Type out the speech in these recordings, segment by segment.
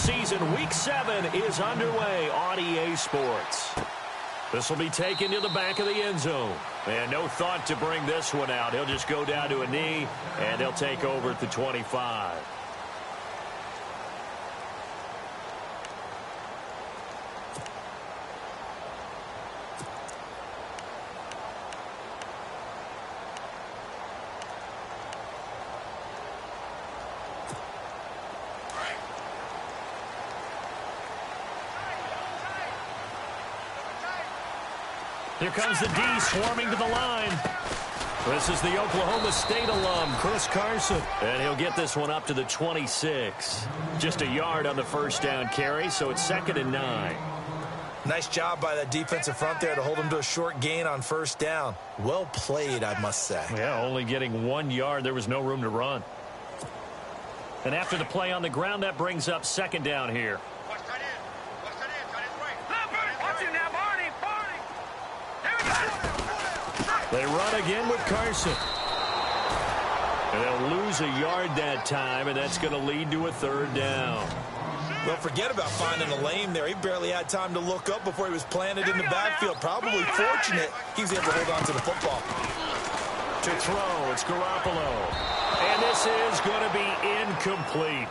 season. Week 7 is underway on EA Sports. This will be taken to the back of the end zone. And no thought to bring this one out. He'll just go down to a knee, and he'll take over at the 25. Here comes the D swarming to the line. This is the Oklahoma State alum, Chris Carson. And he'll get this one up to the 26. Just a yard on the first down carry, so it's 2nd and 9. Nice job by that defensive front there to hold him to a short gain on first down. Well played, I must say. Yeah, only getting 1 yard. There was no room to run. And after the play on the ground, that brings up 2nd down here. They run again with Carson. And they'll lose a yard that time, and that's going to lead to a 3rd down. Well, forget about finding a lane there. He barely had time to look up before he was planted in the backfield. Probably fortunate he was able to hold on to the football. To throw, it's Garoppolo. And this is going to be incomplete.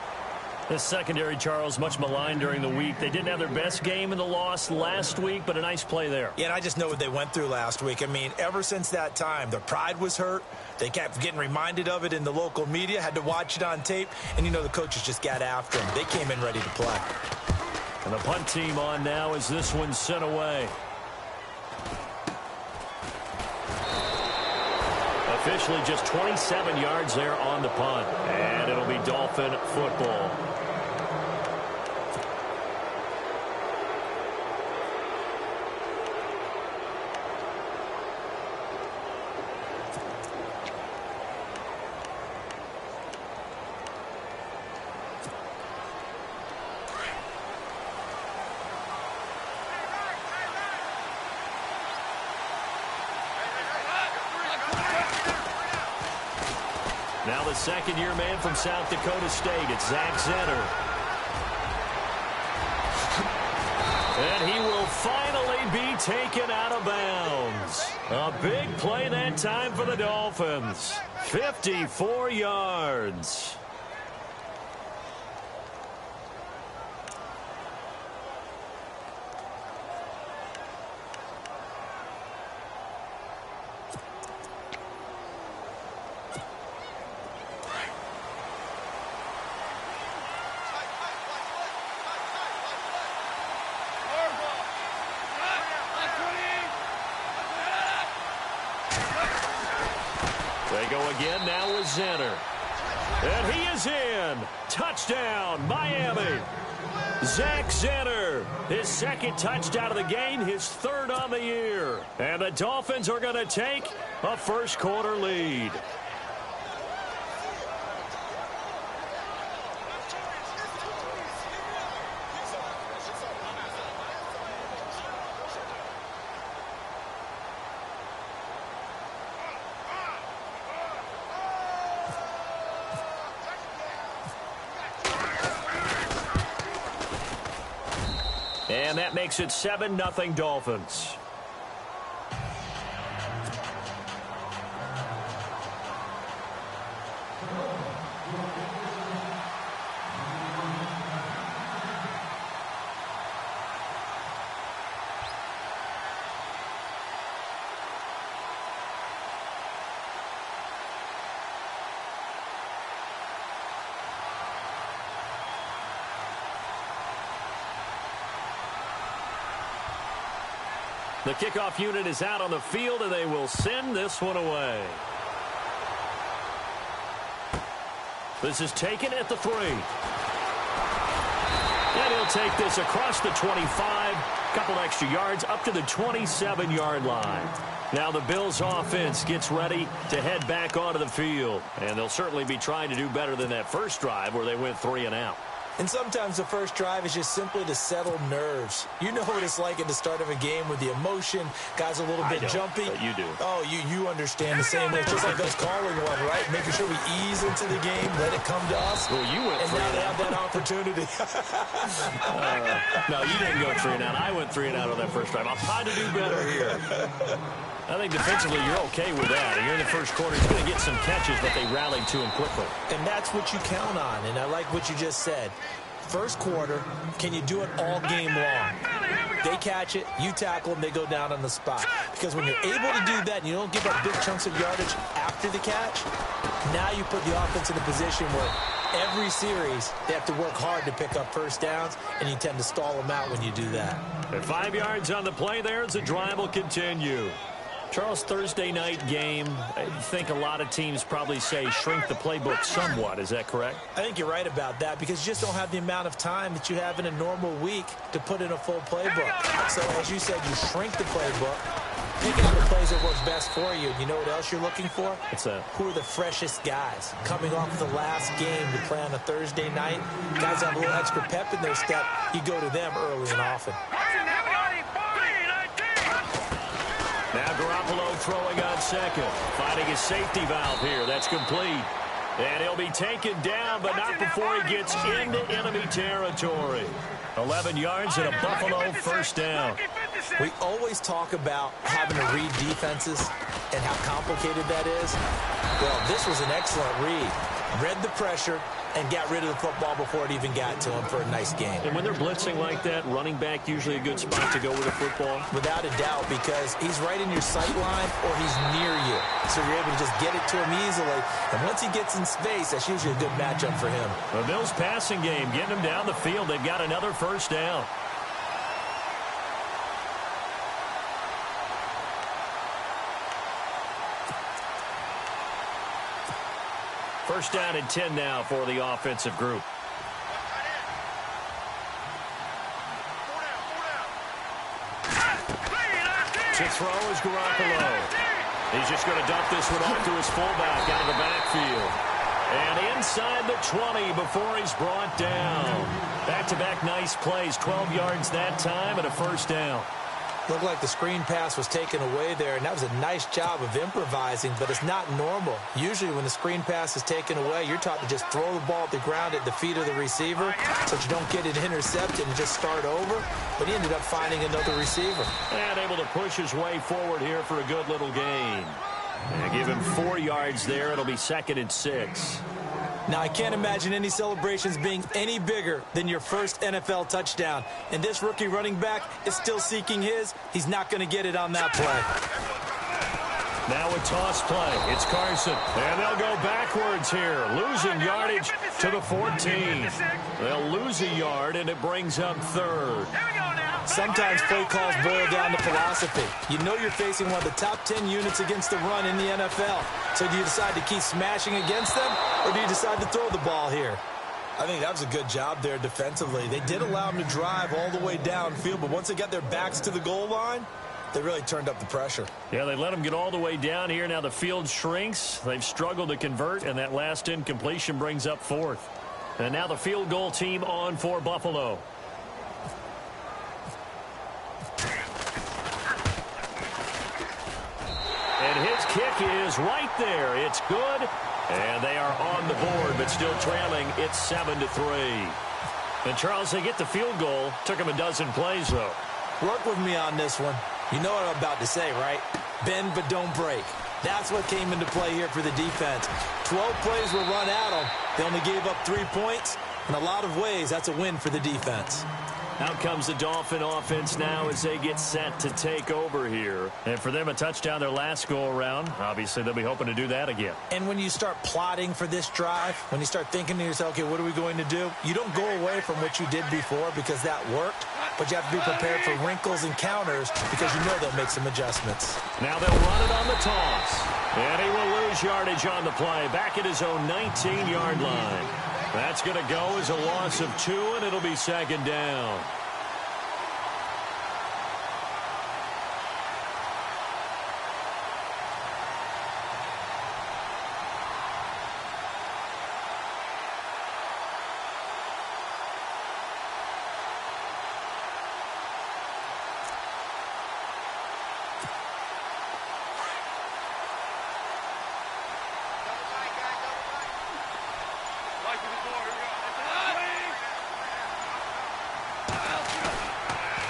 The secondary, Charles, much maligned during the week. They didn't have their best game in the loss last week, but a nice play there. Yeah, and I just know what they went through last week. I mean, ever since that time, their pride was hurt. They kept getting reminded of it in the local media, had to watch it on tape, and, you know, the coaches just got after them. They came in ready to play. And the punt team on now as this one's sent away. Officially just 27 yards there on the punt, and it'll be Dolphin football. Now the second-year man from South Dakota State, it's Zach Zenner. And he will finally be taken out of bounds. A big play that time for the Dolphins. 54 yards. They go again now with Zenner. And he is in. Touchdown, Miami. Zach Zenner, his 2nd touchdown of the game, his 3rd on the year. And the Dolphins are going to take a first-quarter lead. And that makes it 7-0 Dolphins. The kickoff unit is out on the field, and they will send this one away. This is taken at the 3. And he'll take this across the 25. Couple extra yards up to the 27-yard line. Now the Bills offense gets ready to head back onto the field. And they'll certainly be trying to do better than that first drive where they went 3 and out. And sometimes the first drive is just simply to settle nerves. You know what it's like at the start of a game with the emotion. Guys a little bit jumpy. But you do. Oh, you understand the same way. It's just like us calling one, right? Making sure we ease into the game, let it come to us. Well, you went and now they have that opportunity. No, you didn't go 3 and out. I went 3 and out on that first drive. I'll try to do better here. I think defensively you're okay with that. And you're in the first quarter. He's going to get some catches, but they rallied to him quickly. And that's what you count on. And I like what you just said. First quarter, can you do it all game long? They catch it, you tackle them, they go down on the spot. Because when you're able to do that and you don't give up big chunks of yardage after the catch, now you put the offense in a position where every series they have to work hard to pick up first downs, and you tend to stall them out when you do that. At 5 yards on the play there as the drive will continue. Charles, Thursday night game, I think a lot of teams probably say shrink the playbook somewhat. Is that correct? I think you're right about that because you just don't have the amount of time that you have in a normal week to put in a full playbook. So, as you said, you shrink the playbook, pick out the plays that work best for you. You know what else you're looking for? What's that? Who are the freshest guys coming off the last game to play on a Thursday night? Guys have a little extra pep in their step. You go to them early and often. Now Garoppolo throwing on second. Finding his safety valve here. That's complete. And he'll be taken down, but not before he gets into enemy territory. 11 yards and a Buffalo first down. We always talk about having to read defenses and how complicated that is. Well, this was an excellent read. Read the pressure and got rid of the football before it even got to him for a nice game. And when they're blitzing like that, running back usually a good spot to go with the football? Without a doubt, because he's right in your sight line or he's near you. So you're able to just get it to him easily. And once he gets in space, that's usually a good matchup for him. The Bills passing game, getting him down the field. They've got another first down. First down and 10 now for the offensive group. To throw is Garoppolo. He's just going to dump this one off to his fullback out of the backfield. And inside the 20 before he's brought down. Back-to-back nice plays. 12 yards that time and a first down. Looked like the screen pass was taken away there, and that was a nice job of improvising, but it's not normal. Usually when the screen pass is taken away, you're taught to just throw the ball at the ground at the feet of the receiver so that you don't get it intercepted and just start over, but he ended up finding another receiver. And able to push his way forward here for a good little gain. And give him 4 yards there. It'll be 2nd and 6. Now, I can't imagine any celebrations being any bigger than your first NFL touchdown. And this rookie running back is still seeking his. He's not going to get it on that play. Now a toss play. It's Carson. And they'll go backwards here. Losing yardage to the 14. They'll lose a yard, and it brings up 3rd. Sometimes play calls boil down to philosophy. You know you're facing one of the top 10 units against the run in the NFL. So do you decide to keep smashing against them, or do you decide to throw the ball here? I think that was a good job there defensively. They did allow them to drive all the way downfield, but once they got their backs to the goal line, they really turned up the pressure. Yeah, they let them get all the way down here. Now the field shrinks. They've struggled to convert, and that last incompletion brings up 4th. And now the field goal team on for Buffalo. And his kick is right there. It's good. And they are on the board, but still trailing. It's 7-3. And, Charles, they get the field goal. Took them a dozen plays, though. Work with me on this one. You know what I'm about to say, right? Bend but don't break. That's what came into play here for the defense. 12 plays were run at them. They only gave up 3 points. In a lot of ways, that's a win for the defense. Out comes the Dolphin offense now as they get set to take over here. And for them, a touchdown their last go-around. Obviously, they'll be hoping to do that again. And when you start plotting for this drive, when you start thinking to yourself, okay, what are we going to do? You don't go away from what you did before because that worked, but you have to be prepared for wrinkles and counters because you know they'll make some adjustments. Now they'll run it on the toss. And he will lose yardage on the play. Back at his own 19-yard line. That's going to go as a loss of 2, and it'll be 2nd down.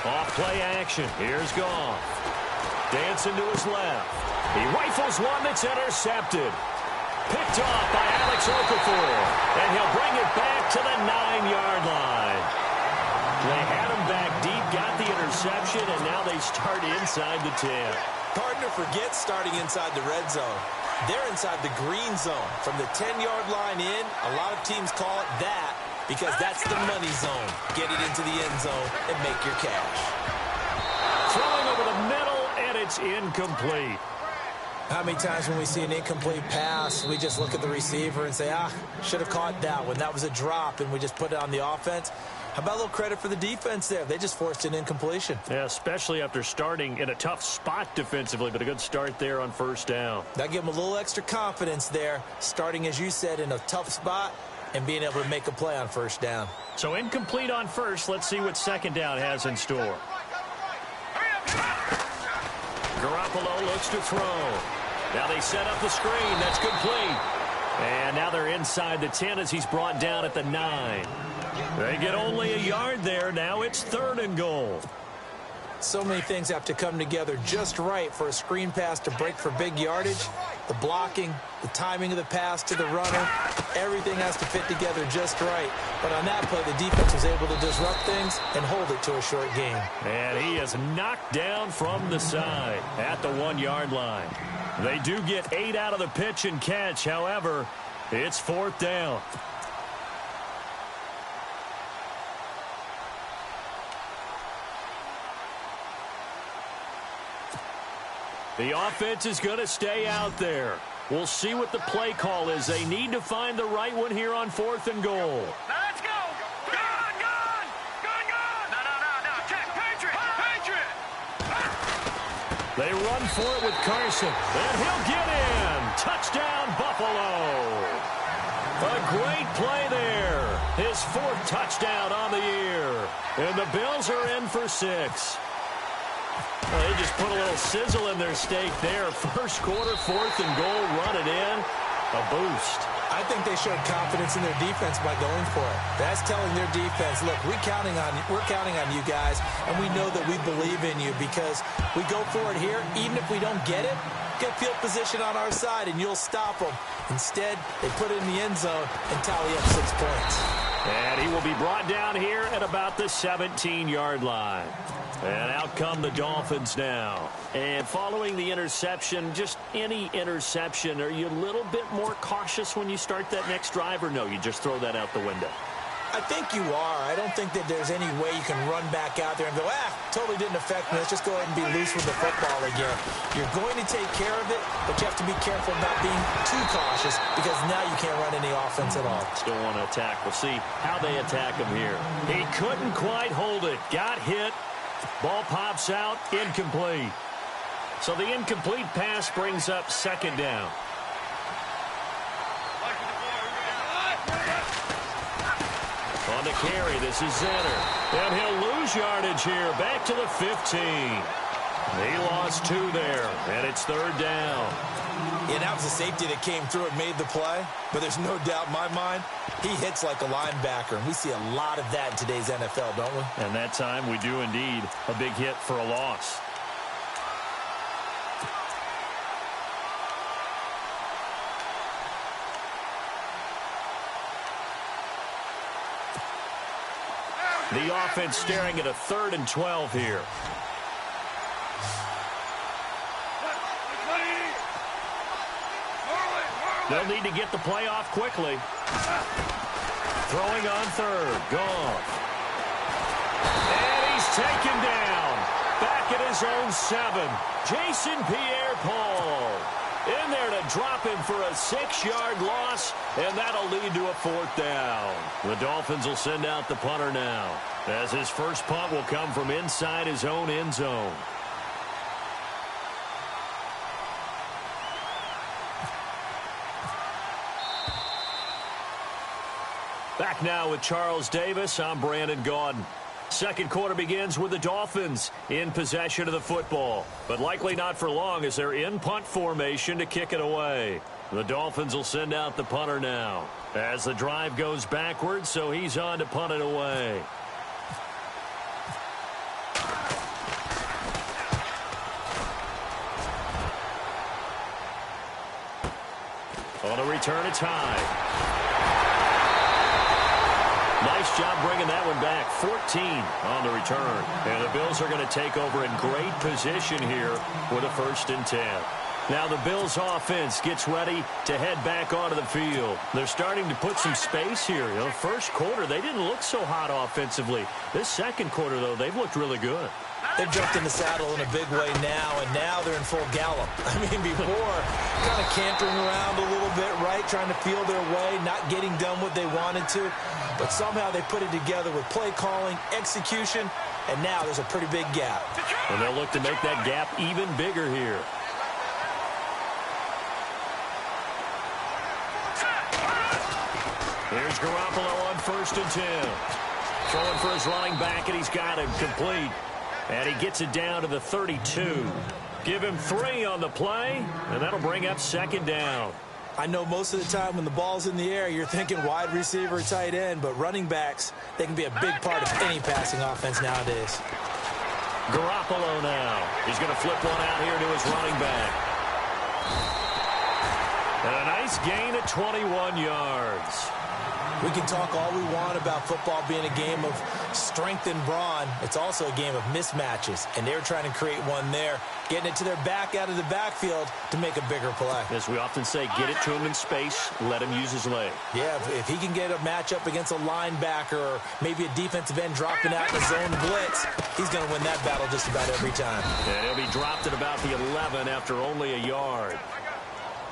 Off play action. Here's Goff. Dancing to his left. He rifles one that's intercepted. Picked off by Alex Okafor. And he'll bring it back to the 9-yard line. They had him back deep, got the interception, and now they start inside the 10. Partner forgets starting inside the red zone. They're inside the green zone. From the 10-yard line in, a lot of teams call it that because that's the money zone. Get it into the end zone and make your cash. Throwing over the middle, and it's incomplete. How many times when we see an incomplete pass, we just look at the receiver and say, should have caught that one. That was a drop, and we just put it on the offense. How about a little credit for the defense there? They just forced an incompletion. Yeah, especially after starting in a tough spot defensively, but a good start there on first down. That gave them a little extra confidence there, starting, as you said, in a tough spot and being able to make a play on first down. So incomplete on first. Let's see what second down has in store. Garoppolo looks to throw. Now they set up the screen. That's complete. And now they're inside the 10 as he's brought down at the 9. They get only a yard there. Now it's 3rd and goal. So many things have to come together just right for a screen pass to break for big yardage. The blocking, the timing of the pass to the runner, everything has to fit together just right. But on that play, the defense was able to disrupt things and hold it to a short gain. And he is knocked down from the side at the 1-yard line. They do get 8 out of the pitch and catch. However, it's 4th down. The offense is going to stay out there. We'll see what the play call is. They need to find the right one here on 4th and goal. Let's go. Gone. No. Check. Patriot. They run for it with Carson. And he'll get in. Touchdown, Buffalo. A great play there. His 4th touchdown on the year. And the Bills are in for 6. Well, they just put a little sizzle in their steak there. First quarter, 4th and goal, run it in. A boost. I think they showed confidence in their defense by going for it. That's telling their defense, look, we're counting on you guys, and we know that we believe in you because we go for it here. Even if we don't get it, get field position on our side, and you'll stop them. Instead, they put it in the end zone and tally up 6 points. And he will be brought down here at about the 17-yard line. And out come the Dolphins now. And following the interception, just any interception, are you a little bit more cautious when you start that next drive, or no, you just throw that out the window? I think you are. I don't think that there's any way you can run back out there and go, totally didn't affect me. Let's just go ahead and be loose with the football again. You're going to take care of it, but you have to be careful about being too cautious because now you can't run any offense at all. Still want to attack. We'll see how they attack him here. He couldn't quite hold it. Got hit. Ball pops out. Incomplete. So the incomplete pass brings up 2nd down. On the carry, this is Zenner. And he'll lose yardage here. Back to the 15. He lost 2 there, and it's 3rd down. Yeah, that was a safety that came through and made the play. But there's no doubt in my mind, he hits like a linebacker. And we see a lot of that in today's NFL, don't we? And that time we do indeed. A big hit for a loss. The offense staring at a 3rd and 12 here. They'll need to get the play off quickly. Throwing on 3rd. Goff. And he's taken down. Back at his own 7. Jason Pierre-Paul. In there to drop him for a 6-yard loss, and that'll lead to a 4th down. The Dolphins will send out the punter now, as his first punt will come from inside his own end zone. Back now with Charles Davis. I'm Brandon Gaudin. Second quarter begins with the Dolphins in possession of the football, but likely not for long as they're in punt formation to kick it away. The Dolphins will send out the punter now as the drive goes backwards, so he's on to punt it away. return, it's high. Nice job bringing that one back. 14 on the return. And the Bills are going to take over in great position here with a 1st and 10. Now the Bills offense gets ready to head back onto the field. They're starting to put some space here. You know, first quarter, they didn't look so hot offensively. This second quarter, though, they've looked really good. They've jumped in the saddle in a big way now, and now they're in full gallop. I mean, before, kind of cantering around a little bit, right, trying to feel their way, not getting done what they wanted to. But somehow they put it together with play calling, execution, and now there's a pretty big gap. And they'll look to make that gap even bigger here. Here's Garoppolo on 1st and 10. Throwing for his running back, and he's got him complete. And he gets it down to the 32. Give him 3 on the play, and that'll bring up 2nd down. I know most of the time when the ball's in the air, you're thinking wide receiver, tight end, but running backs, they can be a big part of any passing offense nowadays. Garoppolo now. He's going to flip one out here to his running back. And a nice gain of 21 yards. We can talk all we want about football being a game of strength and brawn. It's also a game of mismatches, and they're trying to create one there, getting it to their back out of the backfield to make a bigger play. As we often say, get it to him in space, let him use his leg. Yeah, if he can get a matchup against a linebacker or maybe a defensive end dropping out in the zone blitz, he's going to win that battle just about every time. And he'll be dropped at about the 11 after only a yard.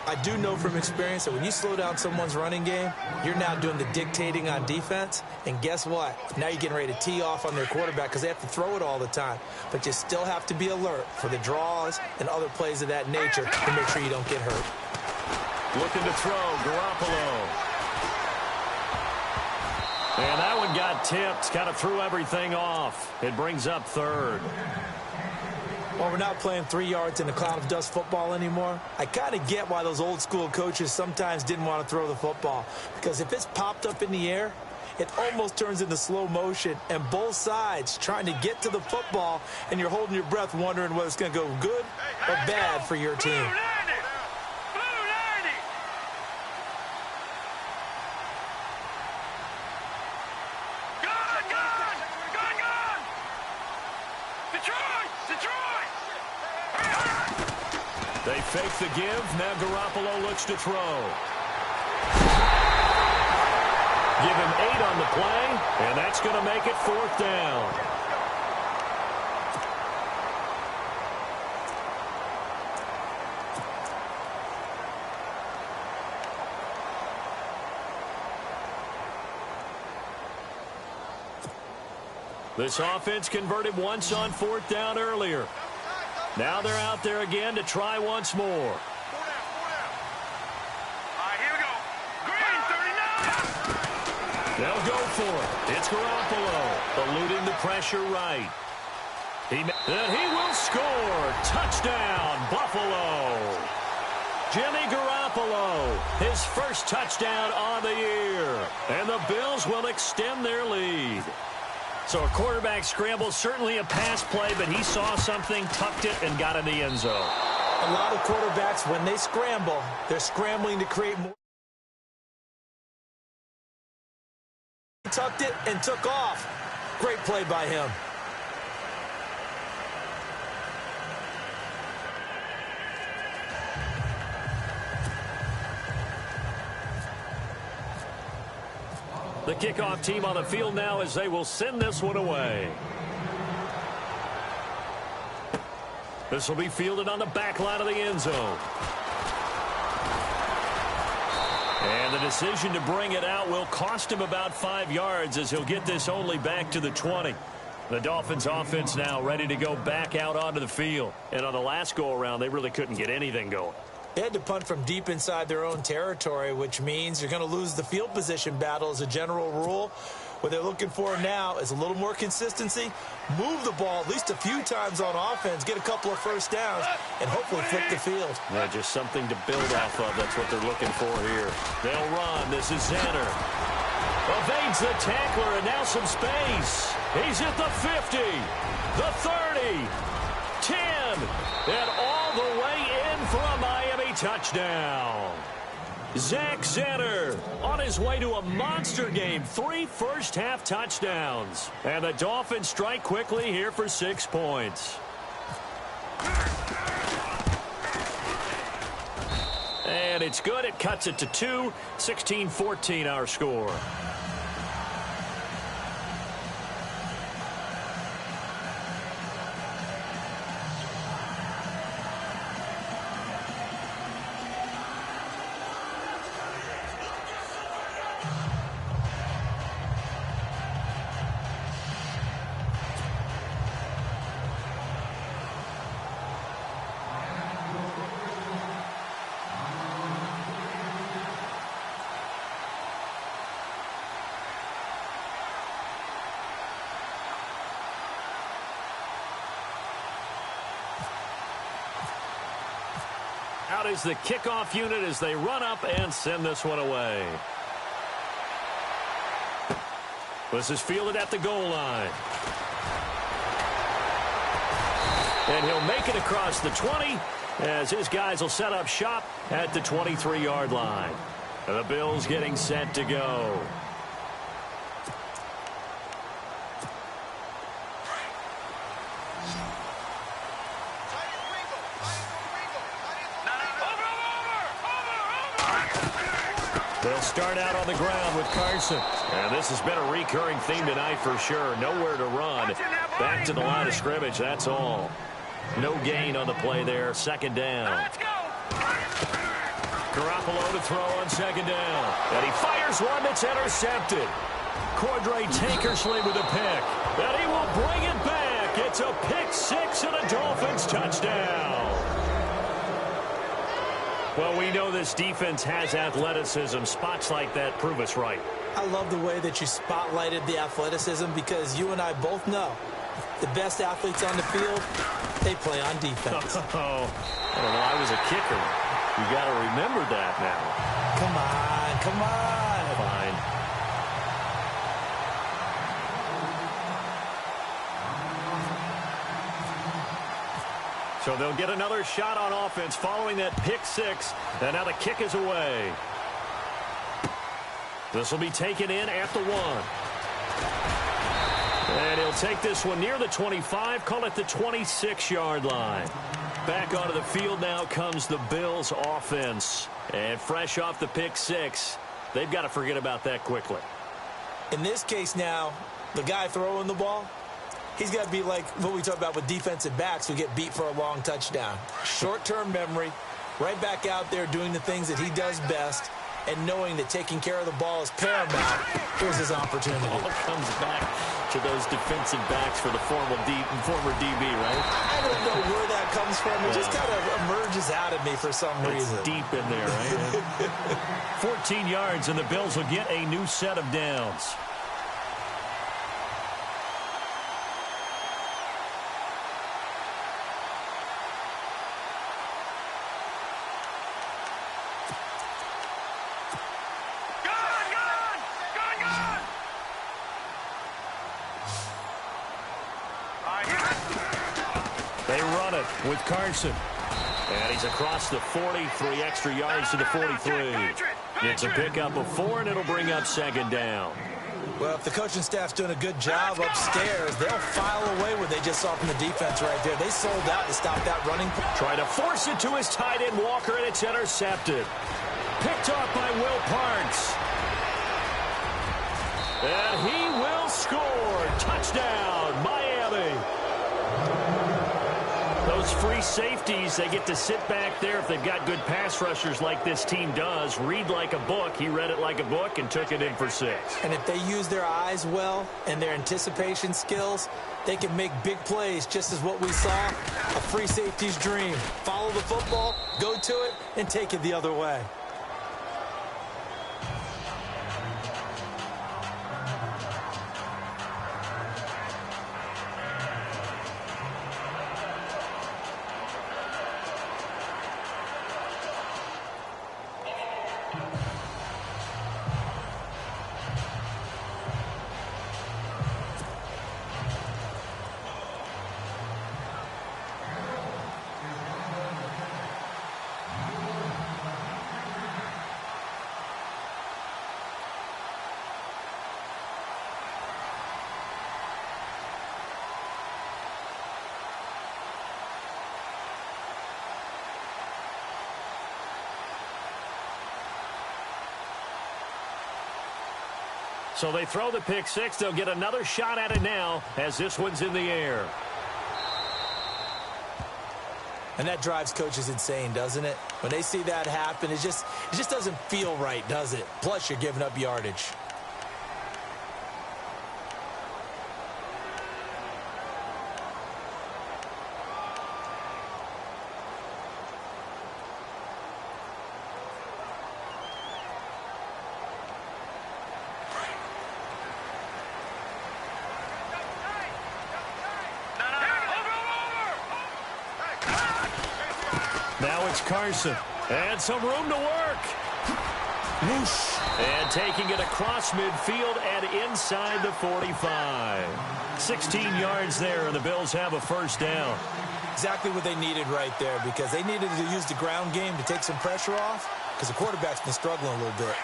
I do know from experience that when you slow down someone's running game, you're now doing the dictating on defense. And guess what? Now you're getting ready to tee off on their quarterback because they have to throw it all the time. But you still have to be alert for the draws and other plays of that nature to make sure you don't get hurt. Looking to throw, Garoppolo. And that one got tipped, kind of threw everything off. It brings up 3rd. Well, we're not playing 3 yards in a cloud of dust football anymore. I kind of get why those old school coaches sometimes didn't want to throw the football. Because if it's popped up in the air, it almost turns into slow motion. And both sides trying to get to the football, and you're holding your breath wondering whether it's going to go good or bad for your team. They fake the give. Now Garoppolo looks to throw. Give him 8 on the play, and that's going to make it 4th down. This offense converted once on 4th down earlier. Now they're out there again to try once more. All right, here we go. Green, 39. They'll go for it. It's Garoppolo eluding the pressure right. And he will score. Touchdown, Buffalo. Jimmy Garoppolo, his first touchdown on the year. And the Bills will extend their lead. So a quarterback scramble, certainly a pass play, but he saw something, tucked it, and got in the end zone. A lot of quarterbacks, when they scramble, they're scrambling to create more. He tucked it and took off. Great play by him. The kickoff team on the field now as they will send this one away. This will be fielded on the back line of the end zone. And the decision to bring it out will cost him about 5 yards as he'll get this only back to the 20. The Dolphins offense now ready to go back out onto the field. And on the last go-around, they really couldn't get anything going. They had to punt from deep inside their own territory, which means you're going to lose the field position battle as a general rule. What they're looking for now is a little more consistency, move the ball at least a few times on offense, get a couple of first downs, and hopefully flip the field. Yeah, just something to build off of. That's what they're looking for here. They'll run. This is Zanner. Evades the tackler, and now some space. He's at the 50, the 30, 10, and all the way in for a Miami touchdown. Zach Zenner on his way to a monster game. 3 first-half touchdowns. And the Dolphins strike quickly here for 6 points. And it's good. It cuts it to 2. 16-14 our score. Out is the kickoff unit as they run up and send this one away. This is fielded at the goal line. And he'll make it across the 20 as his guys will set up shop at the 23-yard line. And the Bills getting set to go. They'll start out on the ground with Carson. And this has been a recurring theme tonight for sure. Nowhere to run. Back to the line of scrimmage, that's all. No gain on the play there. 2nd down. Let's go. Garoppolo to throw on 2nd down. And he fires one that's intercepted. Cordray Tankersley with a pick. And he will bring it back. It's a pick 6 and a Dolphins touchdown. Well, we know this defense has athleticism. Spots like that prove us right. I love the way that you spotlighted the athleticism because you and I both know the best athletes on the field, they play on defense. Oh, I don't know. I was a kicker. You got to remember that now. Come on, come on. Fine. So they'll get another shot on offense following that pick 6. And now the kick is away. This will be taken in at the 1. And he'll take this one near the 25, call it the 26-yard line. Back onto the field now comes the Bills offense. And fresh off the pick 6, they've got to forget about that quickly. In this case now, the guy throwing the ball, he's got to be like what we talk about with defensive backs who get beat for a long touchdown. Short-term memory, right back out there doing the things that he does best, and knowing that taking care of the ball is paramount. Here's his opportunity. All comes back to those defensive backs for the former DB, right? I don't know where that comes from. It just kind of emerges out of me for some reason. It's deep in there, right? 14 yards, and the Bills will get a new set of downs. They run it with Carson. And he's across the 40, 3 extra yards to the 43. It's a pickup of 4, and it'll bring up 2nd down. Well, if the coaching staff's doing a good job upstairs, they'll file away what they just saw from the defense right there. They sold out to stop that running. Try to force it to his tight end, Walker, and it's intercepted. Picked off by Will Parks. And he will score. Touchdown, Miami. Those free safeties, they get to sit back there if they've got good pass rushers like this team does. Read like a book. He read it like a book and took it in for 6. And if they use their eyes well and their anticipation skills, they can make big plays, just as what we saw, a free safety's dream. Follow the football, go to it, and take it the other way. So they throw the pick six. They'll get another shot at it now as this one's in the air. And that drives coaches insane, doesn't it? When they see that happen, it just doesn't feel right, does it? Plus, you're giving up yardage. Now it's Carson. And some room to work. Whoosh. And taking it across midfield and inside the 45. 16 yards there, and the Bills have a first down. Exactly what they needed right there, because they needed to use the ground game to take some pressure off, because the quarterback's been struggling a little bit.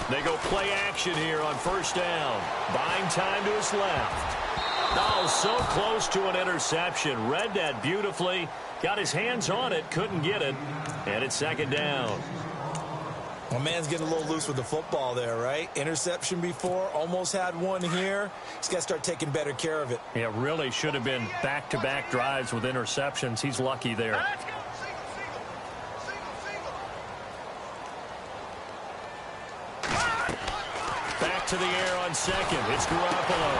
They go play action here on first down. Buying time to his left. Oh, so close to an interception. Read that beautifully. Got his hands on it. Couldn't get it. And it's second down. Well, man's getting a little loose with the football there, right? Interception before. Almost had one here. He's got to start taking better care of it. Yeah, really should have been back-to-back drives with interceptions. He's lucky there. To the air on second. It's Garoppolo.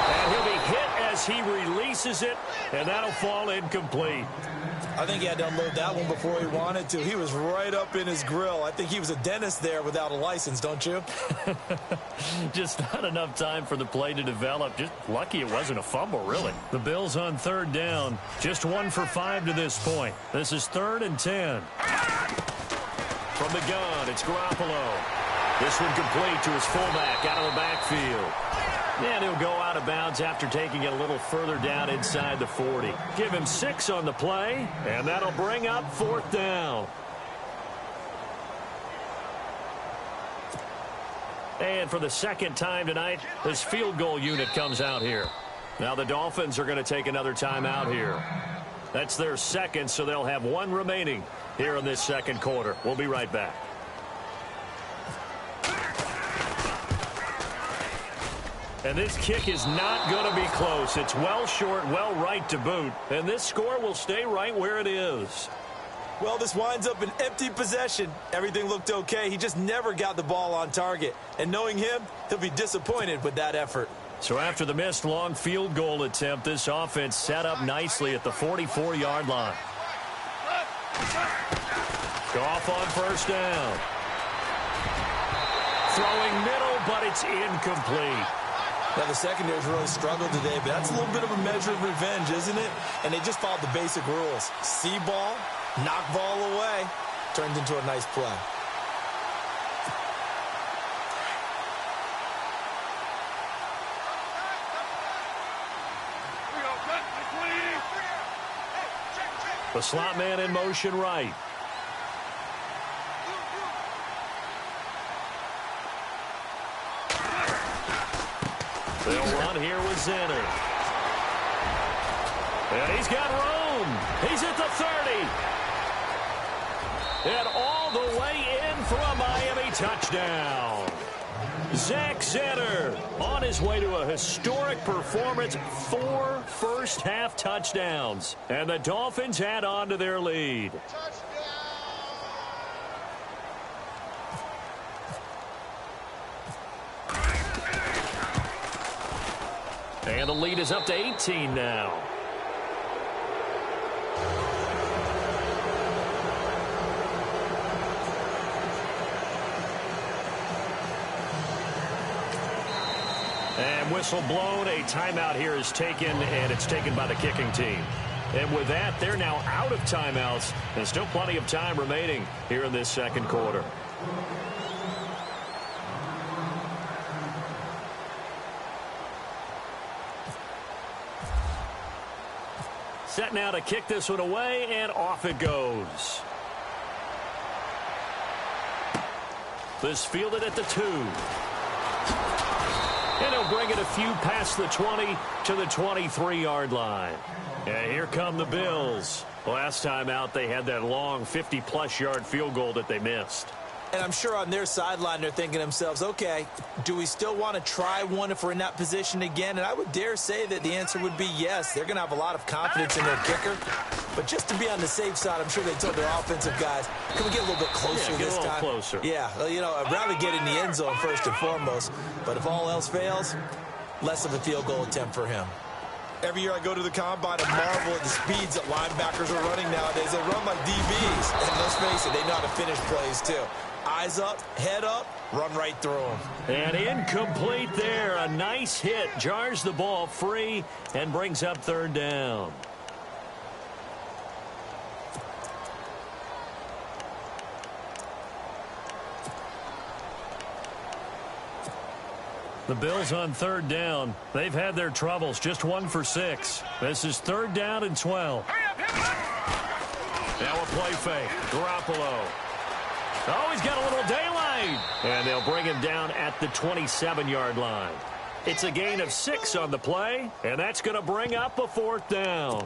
And he'll be hit as he releases it, and that'll fall incomplete. I think he had to unload that one before he wanted to. He was right up in his grill. I think he was a dentist there without a license, don't you? Just not enough time for the play to develop. Just lucky it wasn't a fumble, really. The Bills on third down. Just 1 for 5 to this point. This is 3rd and 10. From the gun, it's Garoppolo. This one complete to his fullback out of the backfield. And he'll go out of bounds after taking it a little further down inside the 40. Give him 6 on the play, and that'll bring up 4th down. And for the second time tonight, this field goal unit comes out here. Now the Dolphins are going to take another timeout here. That's their second, so they'll have 1 remaining here in this second quarter. We'll be right back. And this kick is not going to be close. It's well short, well right to boot. And this score will stay right where it is. Well, this winds up an empty possession. Everything looked okay. He just never got the ball on target. And knowing him, he'll be disappointed with that effort. So after the missed long field goal attempt, this offense set up nicely at the 44-yard line. Goff on first down. Throwing middle, but it's incomplete. Now, the secondary's really struggled today, but that's a little bit of a measure of revenge, isn't it? And they just followed the basic rules. See ball, knock ball away, turned into a nice play. The slot man in motion right. They'll run here with Zenner. And he's got room. He's at the 30. And all the way in for a Miami touchdown. Zach Zenner on his way to a historic performance. 4 first-half touchdowns. And the Dolphins add on to their lead. And the lead is up to 18 now. And whistle blown. A timeout here is taken, and it's taken by the kicking team. And with that, they're now out of timeouts. There's still plenty of time remaining here in this second quarter. Set now to kick this one away, and off it goes. This fielded at the 2. And he'll bring it a few past the 20 to the 23-yard line. And here come the Bills. Last time out, they had that long 50-plus yard field goal that they missed. And I'm sure on their sideline they're thinking to themselves, okay, do we still want to try one if we're in that position again? And I would dare say that the answer would be yes. They're going to have a lot of confidence in their kicker. But just to be on the safe side, I'm sure they told their offensive guys, can we get a little bit closer this time? Closer. Yeah, well, you know, I'd rather get in the end zone first and foremost. But if all else fails, less of a field goal attempt for him. Every year I go to the combine and marvel at the speeds that linebackers are running nowadays. They run like DBs. And let's face it, they know how to finish plays too. Eyes up, head up, run right through them. And incomplete there. A nice hit. Jars the ball free and brings up third down. The Bills on third down. They've had their troubles. Just 1 for 6. This is third down and 12. Now a play fake. Garoppolo. Oh, he's got a little daylight. And they'll bring him down at the 27-yard line. It's a gain of 6 on the play, and that's going to bring up a fourth down.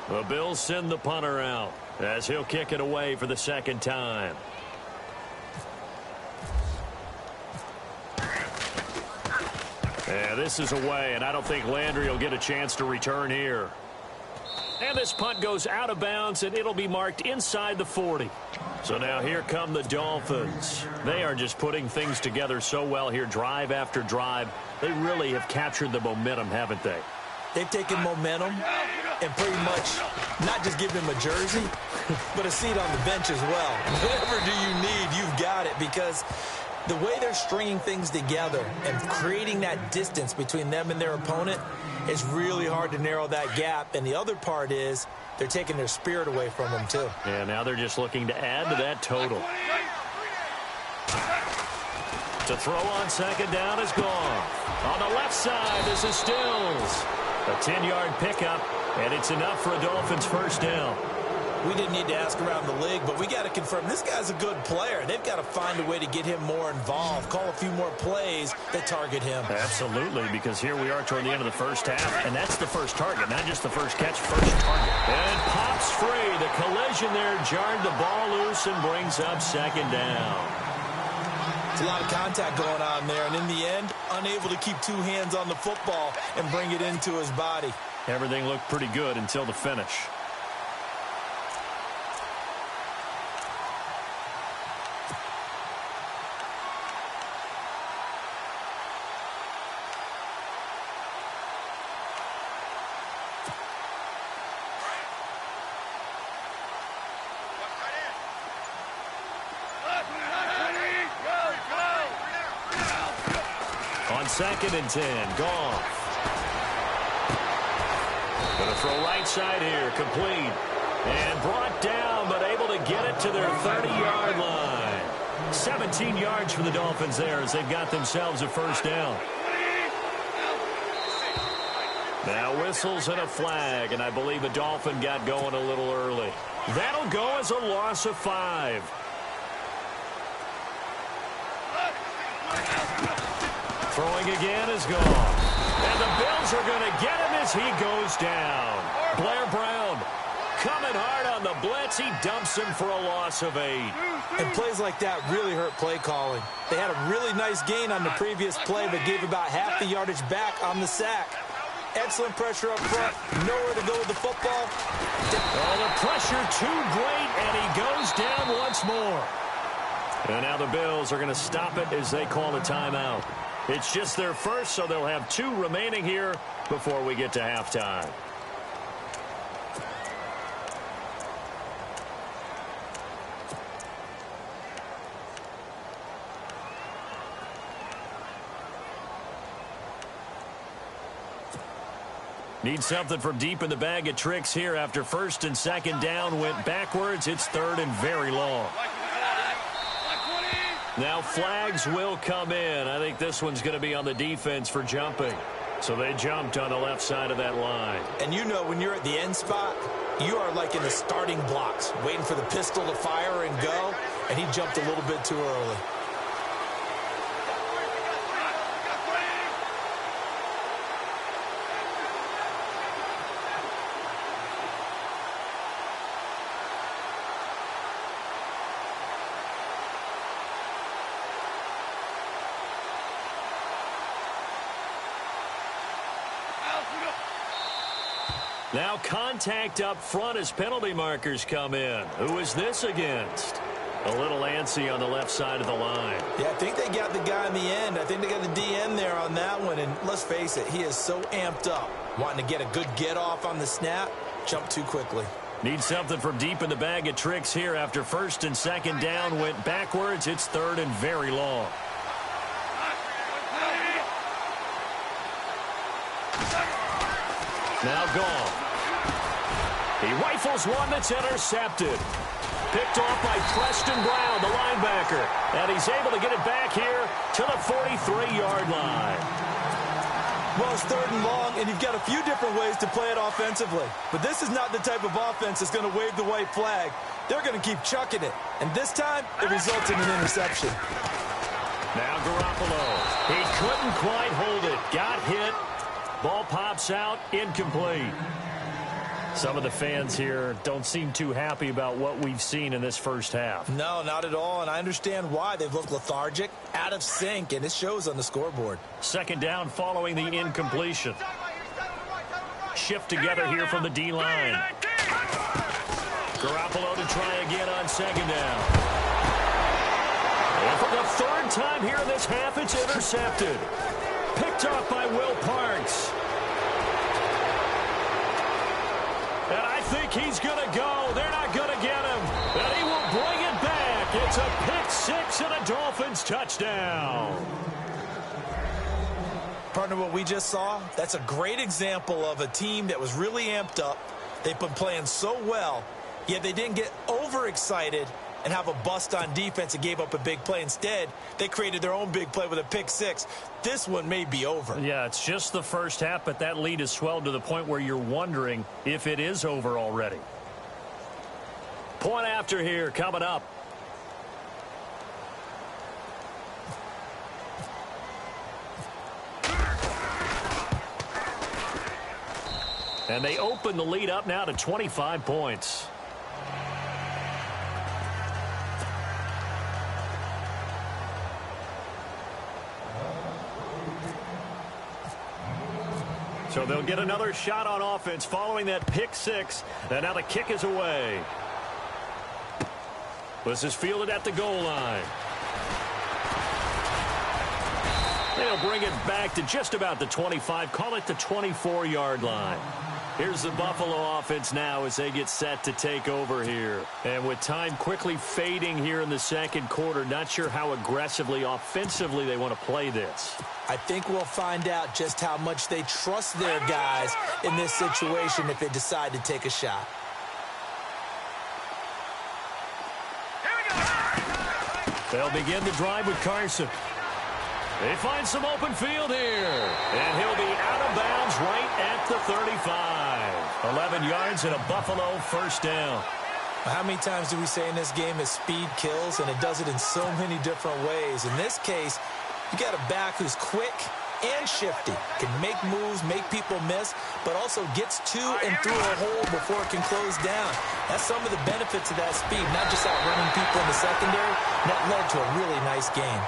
The Bills send the punter out as he'll kick it away for the second time. And this is away, and I don't think Landry will get a chance to return here. And this punt goes out of bounds, and it'll be marked inside the 40. So now here come the Dolphins. They are just putting things together so well here, drive after drive. They really have captured the momentum, haven't they? They've taken momentum and pretty much not just give him a jersey, but a seat on the bench as well. Whatever do you need, you've got it, because the way they're stringing things together and creating that distance between them and their opponent is really hard to narrow that gap. And the other part is they're taking their spirit away from them, too. Yeah, now they're just looking to add to that total. To throw on second down is gone. On the left side, this is Stills. A 10-yard pickup, and it's enough for a Dolphins first down. We didn't need to ask around the league, but we got to confirm this guy's a good player. They've got to find a way to get him more involved, call a few more plays that target him. Absolutely, because here we are toward the end of the first half, and that's the first target, not just the first catch, first target. And pops free. The collision there jarred the ball loose and brings up second down. It's a lot of contact going on there, and in the end, unable to keep two hands on the football and bring it into his body. Everything looked pretty good until the finish. Second and 10, Goff. Going to throw right side here, complete. And brought down, but able to get it to their 30-yard line. 17 yards for the Dolphins there as they've got themselves a first down. Now whistles and a flag, and I believe a Dolphin got going a little early. That'll go as a loss of 5. Throwing again is gone. And the Bills are going to get him as he goes down. Blair Brown coming hard on the blitz. He dumps him for a loss of 8. And plays like that really hurt play calling. They had a really nice gain on the previous play, but gave about half the yardage back on the sack. Excellent pressure up front. Nowhere to go with the football. Oh, the pressure too great, and he goes down once more. And now the Bills are going to stop it as they call a timeout. It's just their first, so they'll have 2 remaining here before we get to halftime. Need something from deep in the bag of tricks here after first and second down went backwards. It's third and very long. Now flags will come in. I think this one's going to be on the defense for jumping. So they jumped on the left side of that line. And you know when you're at the end spot, You are like in the starting blocks, waiting for the pistol to fire and go, and he jumped a little bit too early. Now contact up front as penalty markers come in. Who is this against? A little antsy on the left side of the line. Yeah, I think they got the guy in the end. I think they got the DN there on that one. And let's face it, he is so amped up. Wanting to get a good get-off on the snap, jump too quickly. Need something from deep in the bag of tricks here after first and second down went backwards. It's third and very long. Now gone. He rifles one that's intercepted. Picked off by Preston Brown, the linebacker. And he's able to get it back here to the 43-yard line. Well, it's third and long, and you've got a few different ways to play it offensively. But this is not the type of offense that's going to wave the white flag. They're going to keep chucking it. And this time, it results in an interception. Now Garoppolo. He couldn't quite hold it. Got hit. Ball pops out, incomplete. Some of the fans here don't seem too happy about what we've seen in this first half. No, not at all, and I understand why. They've looked lethargic, out of sync, and it shows on the scoreboard. Second down following the incompletion. Shift together here from the D-line. Garoppolo to try again on second down. And for the third time here in this half, it's intercepted. Picked off by Will Parks. And I think he's going to go. They're not going to get him. And he will bring it back. It's a pick six and a Dolphins touchdown. Partner, what we just saw, that's a great example of a team that was really amped up. They've been playing so well, yet they didn't get overexcited and have a bust on defense and gave up a big play. Instead, they created their own big play with a pick six. This one may be over. Yeah, it's just the first half, but that lead has swelled to the point where you're wondering if it is over already. Point after here coming up. And they open the lead up now to 25 points. So they'll get another shot on offense following that pick six. And now the kick is away. This is fielded at the goal line. They'll bring it back to just about the 25. Call it the 24-yard line. Here's the Buffalo offense now as they get set to take over here. And with time quickly fading here in the second quarter, not sure how aggressively, offensively they want to play this. I think we'll find out just how much they trust their guys in this situation if they decide to take a shot. They'll begin the drive with Carson. They find some open field here. And he'll be out of bounds right at the 35. 11 yards and a Buffalo first down. How many times do we say in this game that speed kills, and it does it in so many different ways? In this case, you got a back who's quick and shifty, can make moves, make people miss, but also gets to and through a hole before it can close down. That's some of the benefits of that speed, not just outrunning people in the secondary. That led to a really nice game.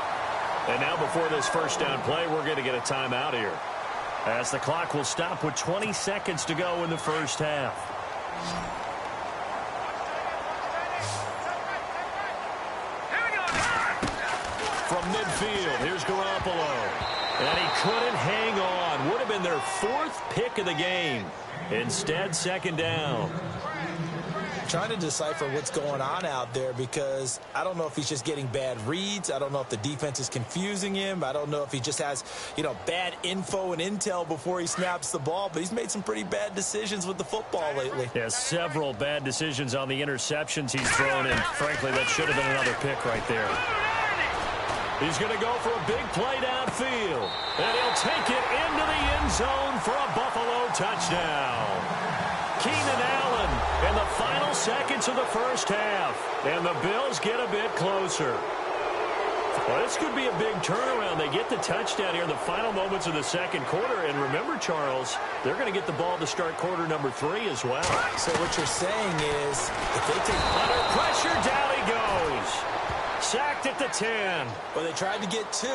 And now before this first down play, we're going to get a timeout here, as the clock will stop with 20 seconds to go in the first half. From midfield, here's Garoppolo. And he couldn't hang on. Would have been their fourth pick of the game. Instead, second down. Trying to decipher what's going on out there, because I don't know if he's just getting bad reads. I don't know if the defense is confusing him. I don't know if he just has, bad info and intel before he snaps the ball. But he's made some pretty bad decisions with the football lately. Yeah, several bad decisions on the interceptions he's thrown in. Frankly, that should have been another pick right there. He's going to go for a big play downfield. And he'll take it into the end zone for a Buffalo touchdown. Keenan Allen In the final seconds of the first half, and the Bills get a bit closer. Well, this could be a big turnaround. They get the touchdown here in the final moments of the second quarter. And remember, Charles, they're going to get the ball to start quarter number 3 as well. So what you're saying is, if they take under pressure, down he goes. Sacked at the 10. Well, they tried to get 2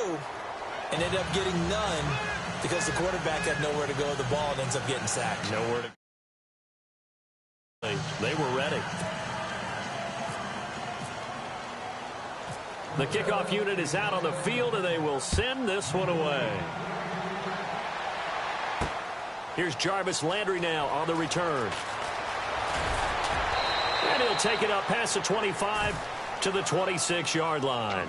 and ended up getting none because the quarterback had nowhere to go with the ball and ends up getting sacked. Nowhere to go. They were ready. The kickoff unit is out on the field, and they will send this one away. Here's Jarvis Landry now on the return. And he'll take it up past the 25 to the 26-yard line.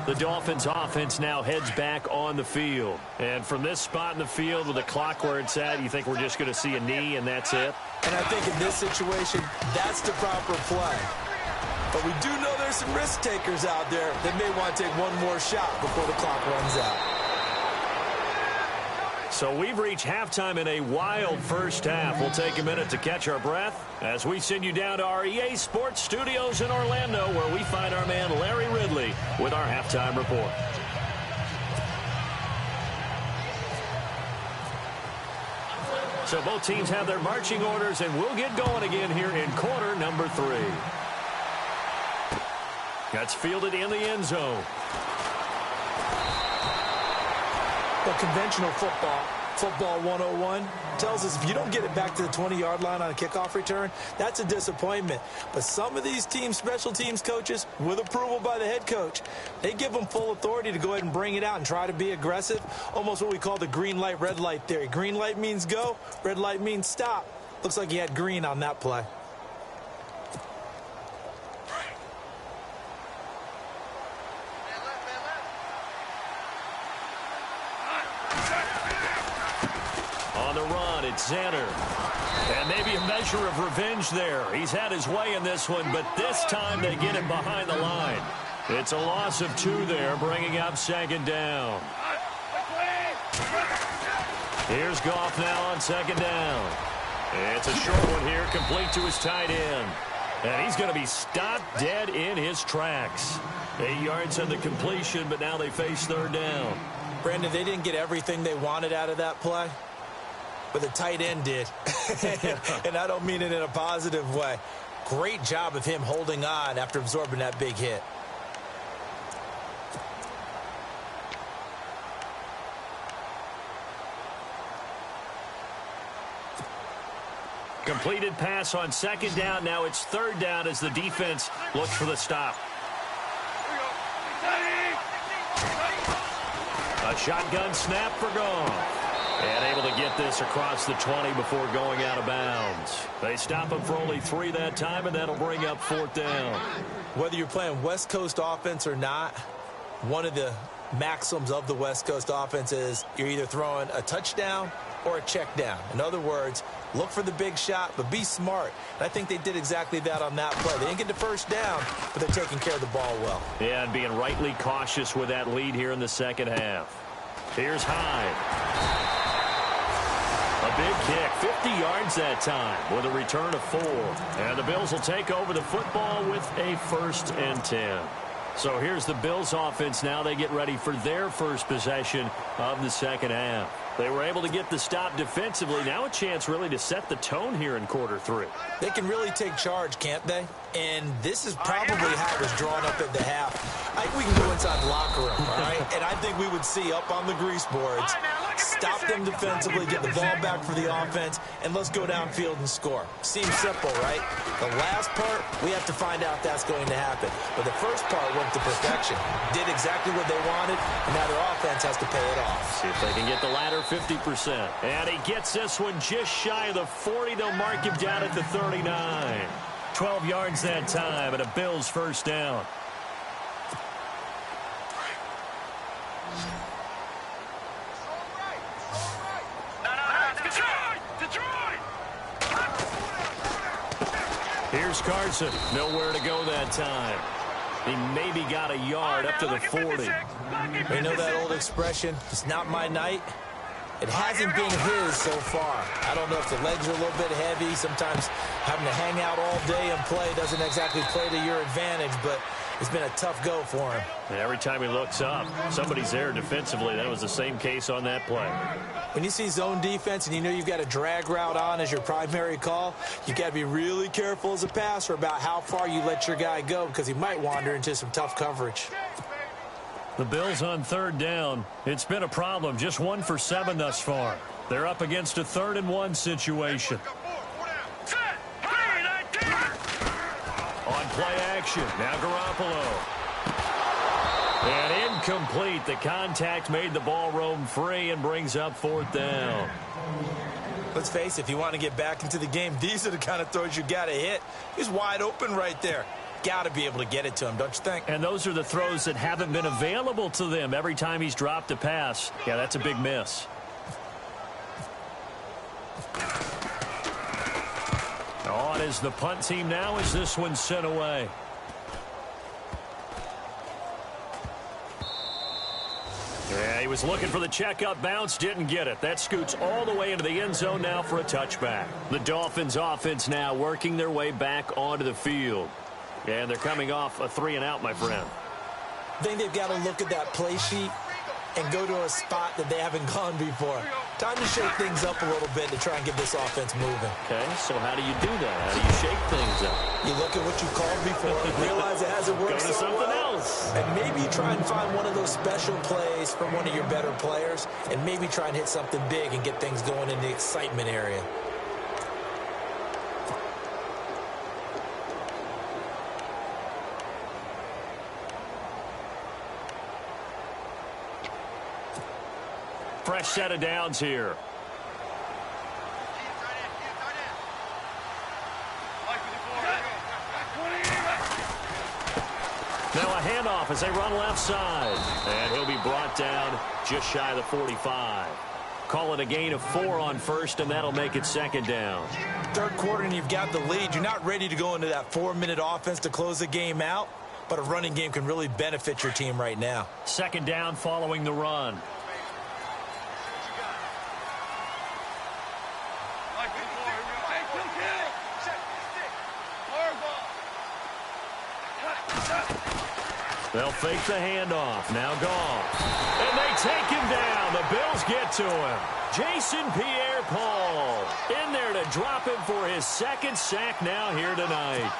The Dolphins offense now heads back on the field. And from this spot in the field with the clock where it's at, you think we're just going to see a knee and that's it? And I think in this situation, that's the proper play. But we do know there's some risk takers out there that may want to take one more shot before the clock runs out. So we've reached halftime in a wild first half. We'll take a minute to catch our breath as we send you down to our EA Sports Studios in Orlando, where we find our man Larry Ridley with our halftime report. So both teams have their marching orders, and we'll get going again here in quarter number 3. That's fielded in the end zone. Well, conventional football 101, tells us if you don't get it back to the 20-yard line on a kickoff return, that's a disappointment. But some of these teams, special teams coaches, with approval by the head coach, they give them full authority to go ahead and bring it out and try to be aggressive, almost what we call the green light, red light theory. Green light means go, red light means stop. Looks like he had green on that play. Xander. And maybe a measure of revenge there. He's had his way in this one, but this time they get him behind the line. It's a loss of 2 there, bringing up second down. Here's Goff now on second down. It's a short one here, complete to his tight end. And he's going to be stopped dead in his tracks. 8 yards on the completion, but now they face third down. Brandon, they didn't get everything they wanted out of that play, but the tight end did. And I don't mean it in a positive way. Great job of him holding on after absorbing that big hit. Completed pass on second down. Now it's third down as the defense looks for the stop. A shotgun snap for Goff. And able to get this across the 20 before going out of bounds. They stop him for only 3 that time, and that'll bring up fourth down. Whether you're playing West Coast offense or not, one of the maxims of the West Coast offense is you're either throwing a touchdown or a check down. In other words, look for the big shot, but be smart. And I think they did exactly that on that play. They didn't get the first down, but they're taking care of the ball well. Yeah, and being rightly cautious with that lead here in the second half. Here's Hyde. A big kick, 50 yards that time with a return of 4. And the Bills will take over the football with a 1st and 10. So here's the Bills offense now. They get ready for their first possession of the second half. They were able to get the stop defensively. Now a chance really to set the tone here in quarter 3. They can really take charge, can't they? And this is probably how it was drawn up at the half. I think we can go inside the locker room, all right? And I think we would see up on the grease boards, stop them defensively, get the ball back for the offense, and let's go downfield and score. Seems simple, right? The last part, we have to find out if that's going to happen. But the first part went to perfection. Did exactly what they wanted, and now their offense has to pay it off. See if they can get the latter 50%. And he gets this one just shy of the 40. They'll mark him down at the 39. 12 yards that time, and a Bills first down. Here's Carson. Nowhere to go that time. He maybe got a yard up to the 40. You know that old expression, it's not my night. It hasn't been his so far. I don't know if the legs are a little bit heavy. Sometimes having to hang out all day and play doesn't exactly play to your advantage, but it's been a tough go for him. And every time he looks up, somebody's there defensively. That was the same case on that play. When you see zone defense and you know you've got a drag route on as your primary call, you've got to be really careful as a passer about how far you let your guy go because he might wander into some tough coverage. The Bills on third down. It's been a problem. Just 1 for 7 thus far. They're up against a 3rd and 1 situation. On play action. Now Garoppolo. And incomplete. The contact made the ball roam free and brings up 4th down. Let's face it, if you want to get back into the game, these are the kind of throws you got to hit. He's wide open right there. Got to be able to get it to him, don't you think? And those are the throws that haven't been available to them every time he's dropped a pass. Yeah, that's a big miss. On is the punt team now as this one's sent away. Yeah, he was looking for the checkup bounce, didn't get it. That scoots all the way into the end zone now for a touchback. The Dolphins offense now working their way back onto the field. And they're coming off a 3-and-out, my friend. I think they've got to look at that play sheet and go to a spot that they haven't gone before. Time to shake things up a little bit to try and get this offense moving. Okay, so how do you do that? How do you shake things up? You look at what you called before, realize it hasn't worked Go to so something well, else. and maybe try and find one of those special plays from one of your better players, and maybe try and hit something big and get things going in the excitement area. Fresh set of downs here. Now a handoff as they run left side. And he'll be brought down just shy of the 45. Call it a gain of 4 on first, and that'll make it 2nd down. Third quarter and you've got the lead. You're not ready to go into that 4-minute offense to close the game out, but a running game can really benefit your team right now. 2nd down following the run. They'll fake the handoff. Now Goff. And they take him down. The Bills get to him. Jason Pierre-Paul in there to drop him for his 2nd sack now here tonight.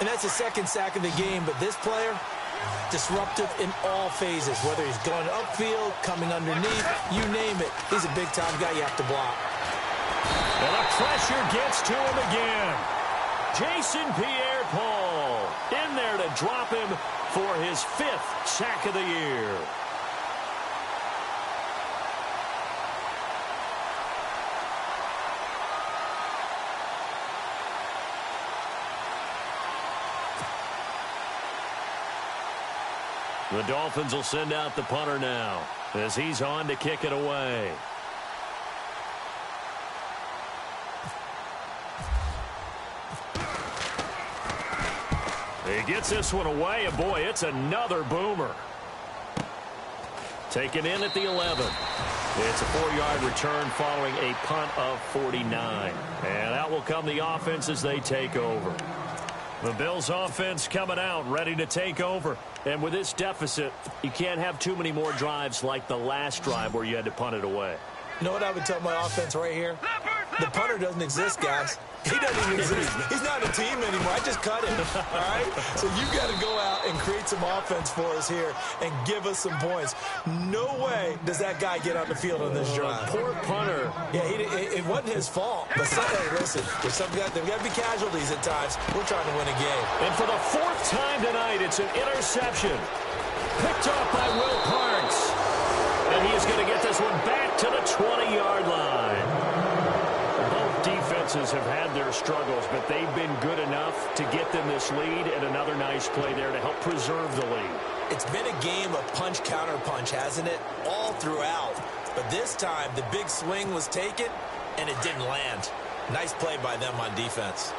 And that's the 2nd sack of the game, but this player, disruptive in all phases, whether he's going upfield, coming underneath, you name it. He's a big-time guy you have to block. And the pressure gets to him again. Jason Pierre-Paul in there to drop him for his 5th sack of the year. The Dolphins will send out the punter now as he's on to kick it away. He gets this one away, and boy, it's another boomer. Taken in at the 11. It's a 4-yard return following a punt of 49. And out will come the offense as they take over. The Bills offense coming out, ready to take over. And with this deficit, you can't have too many more drives like the last drive where you had to punt it away. You know what I would tell my offense right here? The punter doesn't exist, guys. He doesn't even exist. He's not a team anymore. I just cut him, all right? So you got to go out and create some offense for us here and give us some points. No way does that guy get on the field on this drive. Poor punter. Yeah, it wasn't his fault. But hey, listen, there's there got to be casualties at times. We're trying to win a game. And for the 4th time tonight, it's an interception. Picked off by Will Parks. And he is going to get this one back to the 20-yard line. Both defenses have had their struggles, but they've been good enough to get them this lead, and another nice play there to help preserve the lead. It's been a game of punch-counter-punch, hasn't it? All throughout. But this time, the big swing was taken, and it didn't land. Nice play by them on defense.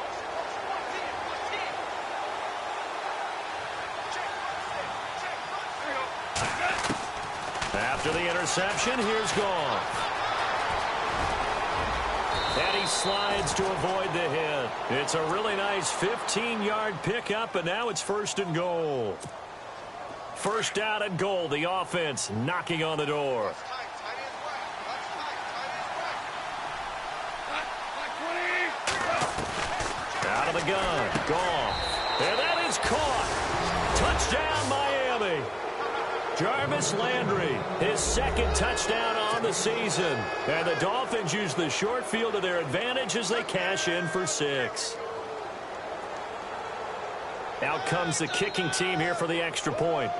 After the interception, here's Goff. And he slides to avoid the hit. It's a really nice 15-yard pickup, and now it's 1st and goal. 1st down and goal. The offense knocking on the door. Out of the gun. Goff. And that is caught. Touchdown, Miami. Jarvis Landry, his 2nd touchdown on the season. And the Dolphins use the short field to their advantage as they cash in for 6. Out comes the kicking team here for the extra point.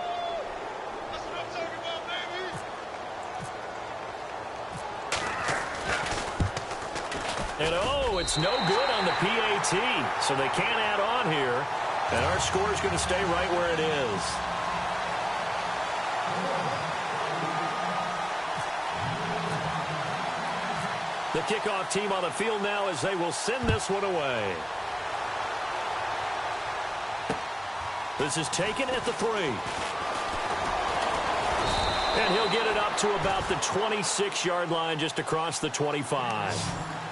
And oh, it's no good on the PAT, so they can't add on here. And our score is going to stay right where it is. The kickoff team on the field now as they will send this one away. This is taken at the 3. And he'll get it up to about the 26-yard line, just across the 25.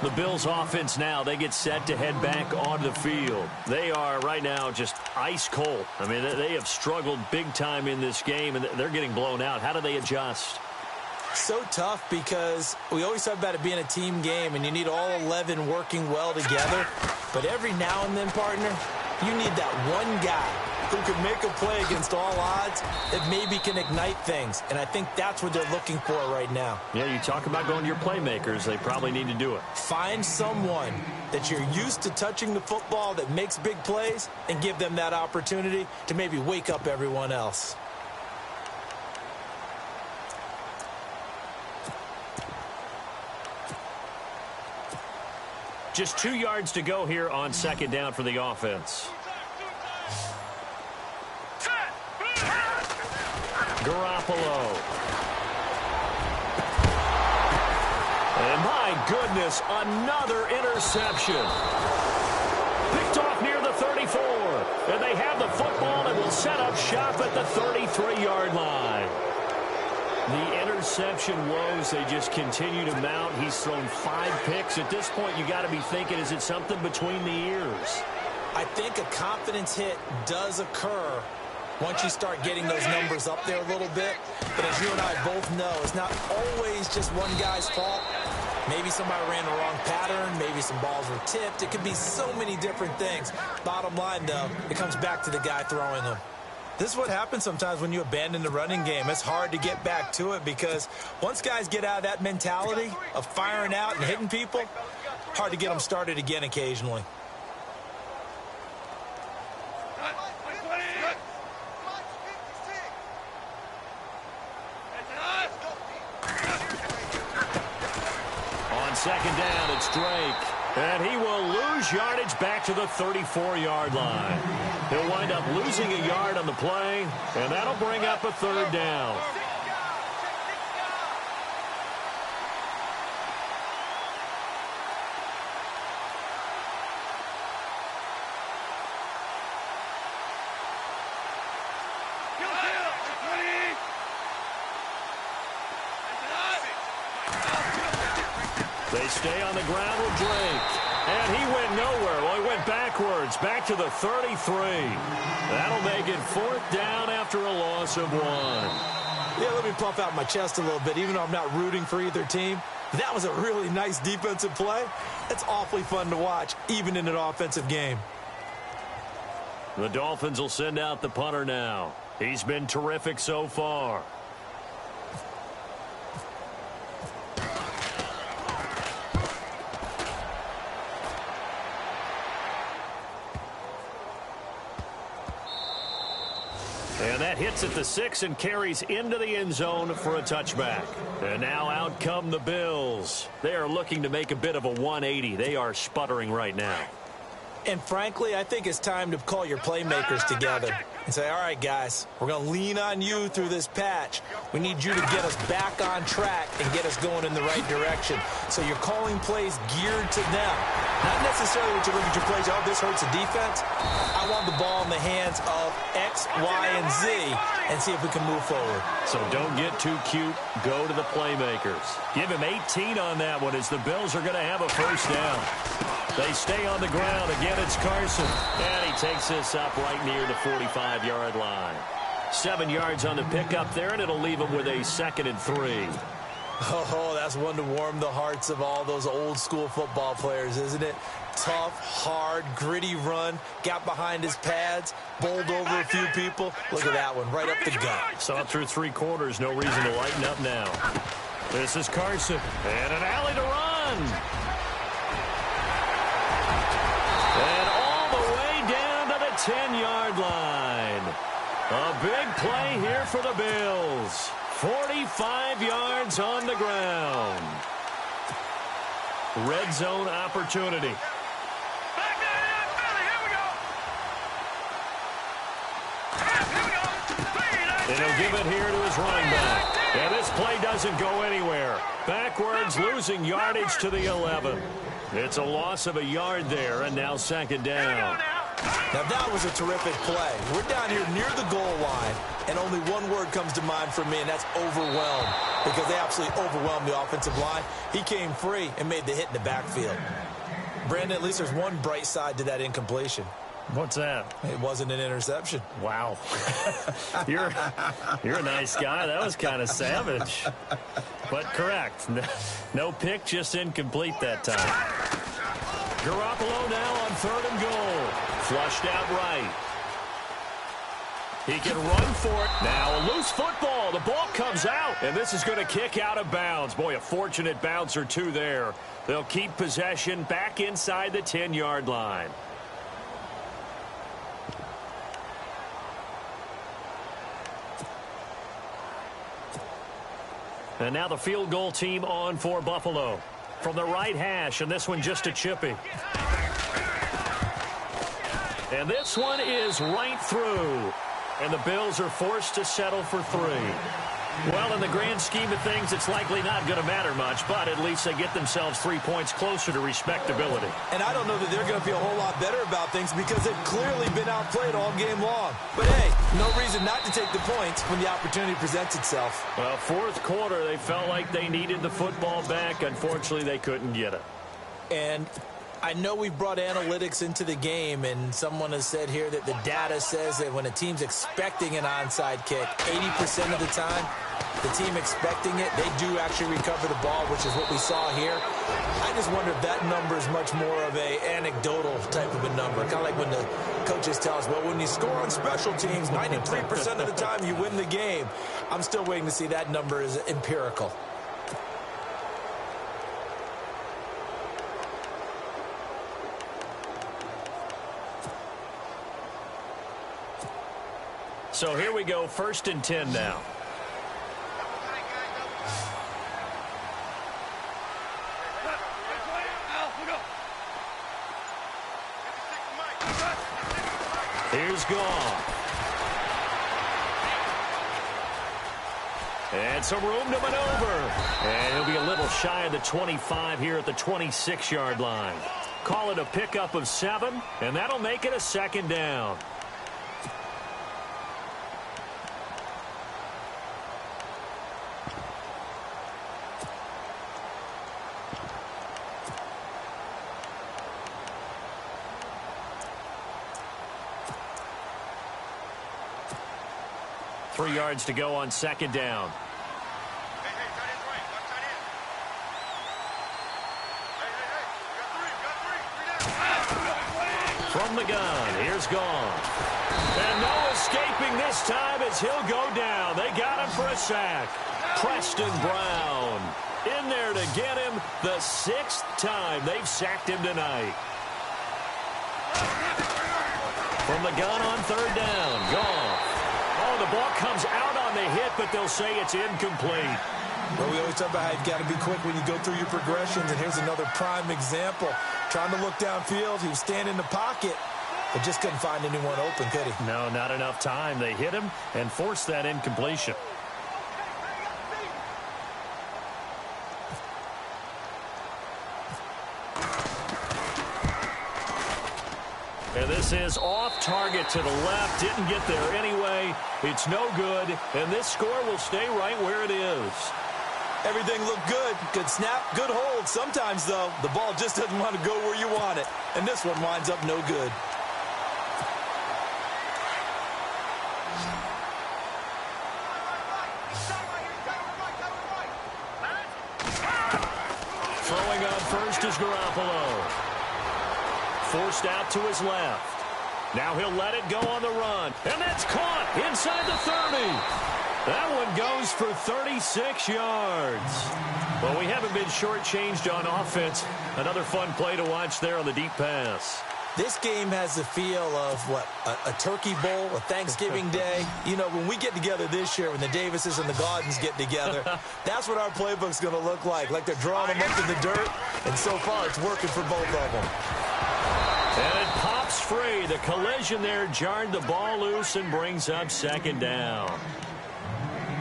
The Bills offense now, they get set to head back onto the field. They are right now just ice cold. I mean, they have struggled big time in this game, and they're getting blown out. How do they adjust? So tough because we always talk about it being a team game, and you need all 11 working well together. But every now and then, partner, you need that one guy who can make a play against all odds that maybe can ignite things. And I think that's what they're looking for right now. Yeah, you talk about going to your playmakers. They probably need to do it. Find someone that you're used to touching the football that makes big plays and give them that opportunity to maybe wake up everyone else. Just 2 yards to go here on 2nd down for the offense. Garoppolo. And my goodness, another interception. Picked off near the 34. And they have the football and will set up shop at the 33-yard line. The interception woes, they just continue to mount. He's thrown 5 picks. At this point, you got to be thinking, is it something between the ears? I think a confidence hit does occur once you start getting those numbers up there a little bit. But as you and I both know, it's not always just one guy's fault. Maybe somebody ran the wrong pattern. Maybe some balls were tipped. It could be so many different things. Bottom line, though, it comes back to the guy throwing them. This is what happens sometimes when you abandon the running game. It's hard to get back to it because once guys get out of that mentality of firing out and hitting people, hard to get them started again occasionally. On 2nd down, it's Drake. And he will lose yardage back to the 34-yard line. He'll wind up losing a yard on the play, and that'll bring up a 3rd down. They stay on the ground with Drake. And he went nowhere. Well, he went backwards, back to the 33. That'll make it 4th down after a loss of 1. Yeah, let me puff out my chest a little bit, even though I'm not rooting for either team. That was a really nice defensive play. It's awfully fun to watch, even in an offensive game. The Dolphins will send out the punter now. He's been terrific so far. And that hits at the 6 and carries into the end zone for a touchback. And now out come the Bills. They are looking to make a bit of a 180. They are sputtering right now. And frankly, I think it's time to call your playmakers together. and say, all right, guys, we're going to lean on you through this patch. We need you to get us back on track and get us going in the right direction. So you're calling plays geared to them. Not necessarily when you look at your plays, oh, this hurts the defense. I want the ball in the hands of X, Y, and Z and see if we can move forward. So don't get too cute. Go to the playmakers. Give him 18 on that one as the Bills are going to have a first down. They stay on the ground. Again, it's Carson. And he takes this up right near the 45-yard line. 7 yards on the pickup there, and it'll leave him with a 2nd and 3. Oh, that's one to warm the hearts of all those old-school football players, isn't it? Tough, hard, gritty run. Got behind his pads, bowled over a few people. Look at that one, right up the gut. Saw through 3 quarters. No reason to lighten up now. This is Carson. And an alley to run. And all the way down to the 10-yard line. A big play here for the Bills. 45 yards on the ground. Red zone opportunity. And he'll give it here to his running back. And this play doesn't go anywhere. Backwards, losing yardage to the 11. It's a loss of a yard there, and now 2nd down. Now, that was a terrific play. We're down here near the goal line, and only one word comes to mind for me, and that's overwhelmed, because they absolutely overwhelmed the offensive line. He came free and made the hit in the backfield. Brandon, at least there's one bright side to that incompletion. What's that? It wasn't an interception. Wow. You're a nice guy. That was kind of savage. But correct. No pick, just incomplete that time. Garoppolo now on 3rd and goal. Flushed out right. He can run for it. Now a loose football. The ball comes out, and this is going to kick out of bounds. Boy, a fortunate bounce or two there. They'll keep possession back inside the 10-yard line. And now the field goal team on for Buffalo. From the right hash, and this one just a chippy. And this one is right through. And the Bills are forced to settle for 3. Well, in the grand scheme of things, it's likely not going to matter much, but at least they get themselves 3 points closer to respectability. And I don't know that they're going to feel a whole lot better about things because they've clearly been outplayed all game long. But, hey, no reason not to take the points when the opportunity presents itself. Well, 4th quarter, they felt like they needed the football back. Unfortunately, they couldn't get it. And I know we brought analytics into the game, and someone has said here that the data says that when a team's expecting an onside kick, 80% of the time, the team expecting it, they do actually recover the ball, which is what we saw here. I just wonder if that number is much more of a anecdotal type of a number. Kind of like when the coaches tell us, well, when you score on special teams, 93% of the time you win the game. I'm still waiting to see that number is empirical. So here we go, 1st and 10 now. Here's Goff. And some room to maneuver. And he'll be a little shy of the 25 here at the 26-yard line. Call it a pickup of 7, and that'll make it a 2nd down. Three yards to go on 2nd down. From the gun, here's Goff. And no escaping this time as he'll go down. They got him for a sack. Preston Brown in there to get him the 6th time they've sacked him tonight. From the gun on 3rd down, Goff. Oh, the ball comes out on the hit, but they'll say it's incomplete. Well, we always talk about how you've got to be quick when you go through your progressions, and here's another prime example. Trying to look downfield, he was standing in the pocket, but just couldn't find anyone open, could he? No, not enough time. They hit him and forced that incompletion. And this is off target to the left. Didn't get there anyway. It's no good. And this score will stay right where it is. Everything looked good. Good snap, good hold. Sometimes, though, the ball just doesn't want to go where you want it. And this one winds up no good. Throwing on first is Garoppolo. Forced out to his left. Now he'll let it go on the run. And that's caught inside the 30. That one goes for 36 yards. Well, we haven't been shortchanged on offense. Another fun play to watch there on the deep pass. This game has the feel of, what, a turkey bowl, a Thanksgiving day. You know, when we get together this year, when the Davises and the Gaudens get together, that's what our playbook's going to look like. Like they're drawing them up to the dirt, and so far it's working for both of them. And it pops free. The collision there jarred the ball loose and brings up second down.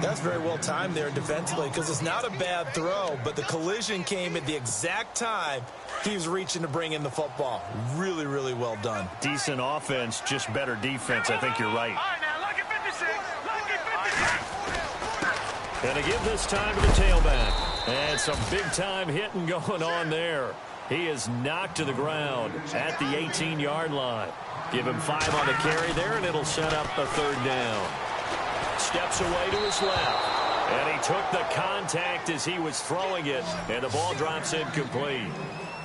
That's very well timed there defensively because it's not a bad throw, but the collision came at the exact time he was reaching to bring in the football. Really, really well done. Decent offense, just better defense. I think you're right. All right, now, lucky 56. Lucky 56. And to give this time to the tailback. And some big-time hitting going on there. He is knocked to the ground at the 18-yard line. Give him 5 on the carry there, and it'll set up a third down. Steps away to his left. And he took the contact as he was throwing it, and the ball drops incomplete.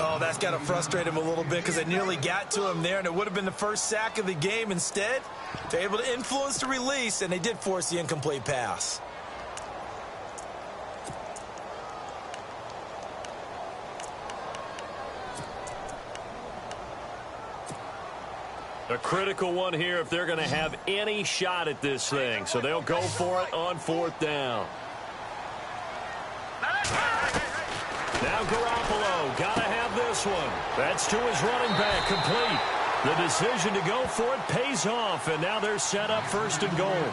Oh, that's got to frustrate him a little bit because they nearly got to him there, and it would have been the first sack of the game. Instead, they're able to influence the release, and they did force the incomplete pass. A critical one here if they're going to have any shot at this thing. So they'll go for it on fourth down. Now Garoppolo, got to have this one. That's to his running back, complete. The decision to go for it pays off, and now they're set up first and goal.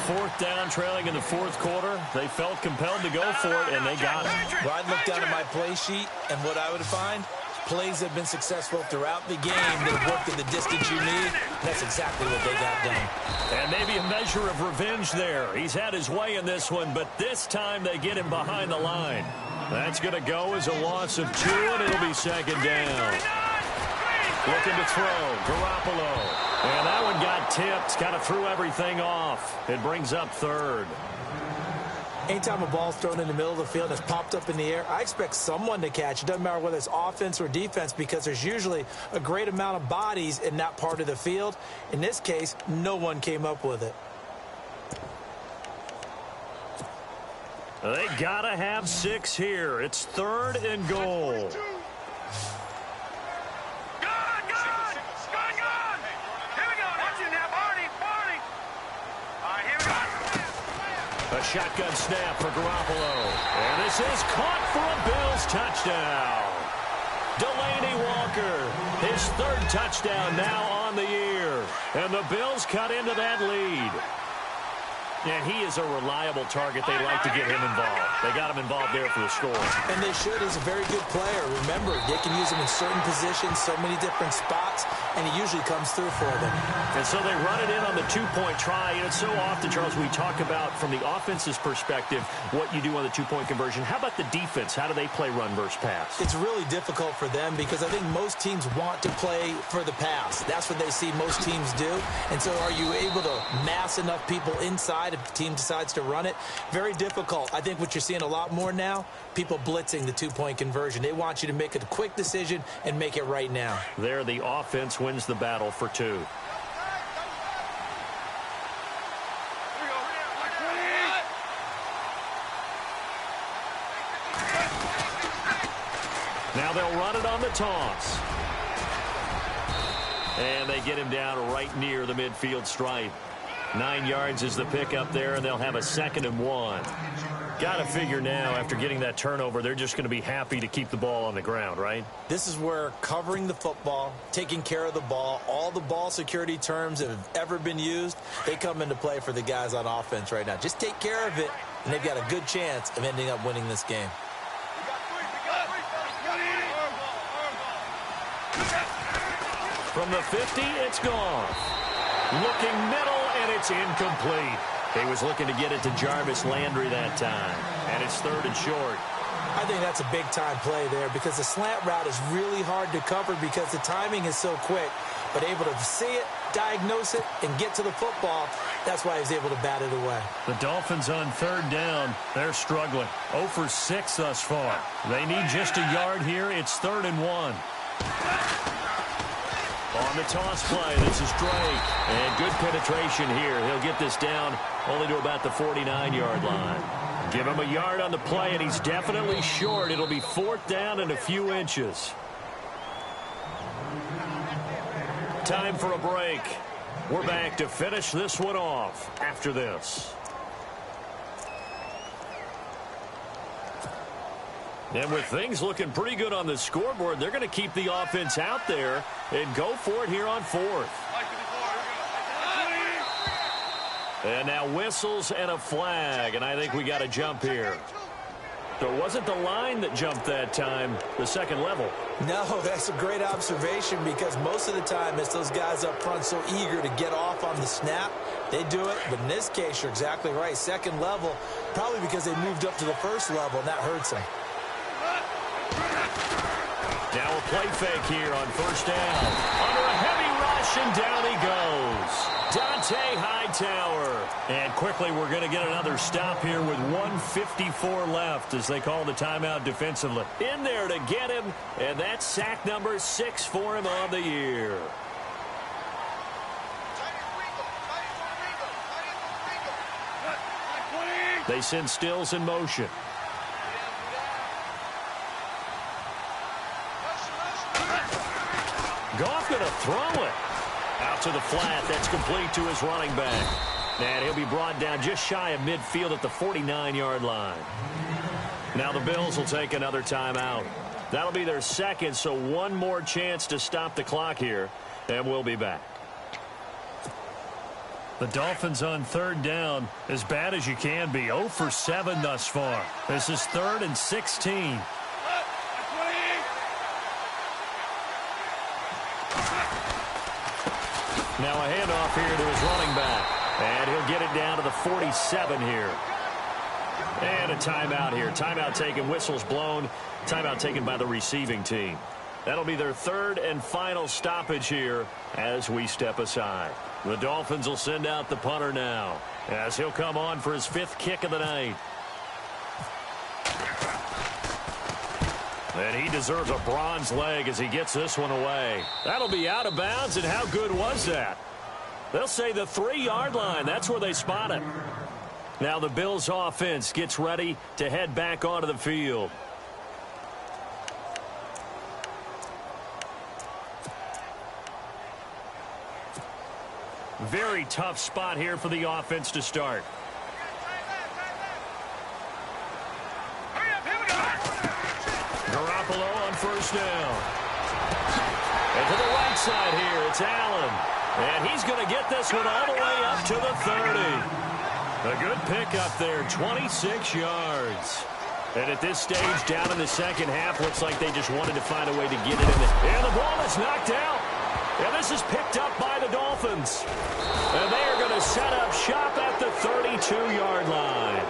Fourth down, trailing in the fourth quarter. They felt compelled to go for it, and they got it. Well, I'd look down at my play sheet, and what I would find, plays have been successful throughout the game that have worked at the distance you need. That's exactly what they got done. And maybe a measure of revenge there. He's had his way in this one, but this time they get him behind the line. That's going to go as a loss of 2, and it'll be second down. Looking to throw, Garoppolo. And that one got tipped, kind of threw everything off. It brings up third. Anytime a ball's thrown in the middle of the field and it's popped up in the air, I expect someone to catch it. Doesn't matter whether it's offense or defense because there's usually a great amount of bodies in that part of the field. In this case, no one came up with it. They got to have 6 here. It's third and goal. A shotgun snap for Garoppolo. And this is caught for a Bills touchdown. Delaney Walker, his 3rd touchdown now on the year. And the Bills cut into that lead. And he is a reliable target. They like to get him involved. They got him involved there for the score. And they should. He's a very good player. Remember, they can use him in certain positions, so many different spots, and he usually comes through for them. And so they run it in on the 2-point try. And it's so often, Charles, we talk about from the offense's perspective what you do on the 2-point conversion. How about the defense? How do they play run versus pass? It's really difficult for them because I think most teams want to play for the pass. That's what they see most teams do. And so are you able to mass enough people inside if the team decides to run it? Very difficult. I think what you're seeing a lot more now, people blitzing the 2-point conversion. They want you to make a quick decision and make it right now. There, the offense wins the battle for 2. Now they'll run it on the toss. And they get him down right near the midfield stripe. 9 yards is the pickup there, and they'll have a 2nd and 1. Got to figure now, after getting that turnover, they're just going to be happy to keep the ball on the ground, right? This is where covering the football, taking care of the ball, all the ball security terms that have ever been used, they come into play for the guys on offense right now. Just take care of it, and they've got a good chance of ending up winning this game. From the 50, it's gone. Looking middle, and it's incomplete. He was looking to get it to Jarvis Landry that time, and it's 3rd and short. I think that's a big-time play there because the slant route is really hard to cover because the timing is so quick. But able to see it, diagnose it, and get to the football, that's why he was able to bat it away. The Dolphins on 3rd down. They're struggling. 0 for 6 thus far. They need just a yard here. It's 3rd and 1. On the toss play, this is Drake. And good penetration here. He'll get this down only to about the 49-yard line. Give him a yard on the play, and he's definitely short. It'll be 4th down and a few inches. Time for a break. We're back to finish this one off after this. And with things looking pretty good on the scoreboard, they're going to keep the offense out there and go for it here on 4th. And now whistles and a flag, and I think we got a jump here. So it wasn't the line that jumped that time, the second level. No, that's a great observation because most of the time it's those guys up front so eager to get off on the snap. They do it, but in this case, you're exactly right. Second level, probably because they moved up to the first level, and that hurts them. Now a play fake here on 1st down. Under a heavy rush, and down he goes. Dante Hightower. And quickly we're going to get another stop here with 1:54 left as they call the timeout defensively. In there to get him, and that's sack number 6 for him on the year. They send Stills in motion. Goff going to throw it. Out to the flat. That's complete to his running back. And he'll be brought down just shy of midfield at the 49-yard line. Now the Bills will take another timeout. That'll be their second, so one more chance to stop the clock here. And we'll be back. The Dolphins on 3rd down, as bad as you can be. 0 for 7 thus far. This is 3rd and 16. Now a handoff here to his running back. And he'll get it down to the 47 here. And a timeout here. Timeout taken, whistles blown. Timeout taken by the receiving team. That'll be their 3rd and final stoppage here as we step aside. The Dolphins will send out the punter now as he'll come on for his 5th kick of the night. And he deserves a bronze leg as he gets this one away. That'll be out of bounds, and how good was that? They'll say the 3-yard line. That's where they spot it. Now the Bills offense gets ready to head back onto the field. Very tough spot here for the offense to start. Garoppolo on 1st down. And to the right side here, it's Allen. And he's going to get this one all the way up to the 30. A good pickup there, 26 yards. And at this stage, down in the second half, looks like they just wanted to find a way to get it in there. And the ball is knocked out. And this is picked up by the Dolphins. And they are going to set up shop at the 32-yard line.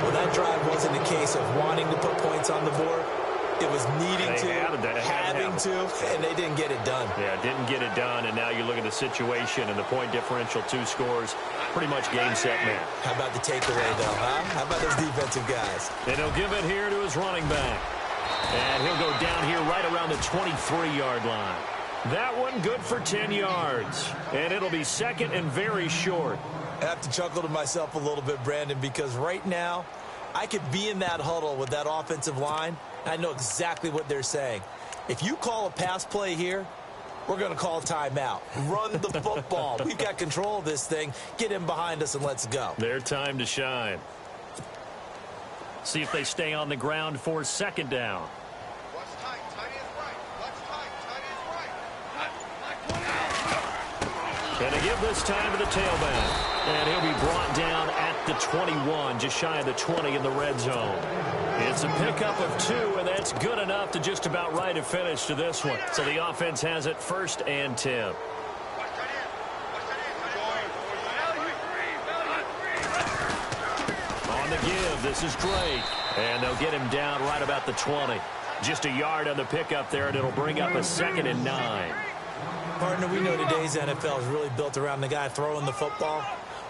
Well, that drive wasn't a case of wanting to put points on the board. It was needing to, having to, and they didn't get it done. Yeah, didn't get it done, and now you look at the situation and the point differential, 2 scores, pretty much game, set, man. How about the takeaway, though, huh? How about those defensive guys? And he'll give it here to his running back. And he'll go down here right around the 23-yard line. That one good for 10 yards. And it'll be 2nd and very short. I have to chuckle to myself a little bit, Brandon, because right now I could be in that huddle with that offensive line. I know exactly what they're saying. If you call a pass play here, we're going to call timeout. Run the football. We've got control of this thing. Get him behind us and let's go. Their time to shine. See if they stay on the ground for second down. And they give this time to the tailback. And he'll be brought down at the 21, just shy of the 20 in the red zone. It's a pickup of 2, and that's good enough to just about write a finish to this one. So the offense has it 1st and 10. On the give, this is Drake. And they'll get him down right about the 20. Just a yard on the pickup there, and it'll bring up a 2nd and 9. Partner, we know today's NFL is really built around the guy throwing the football.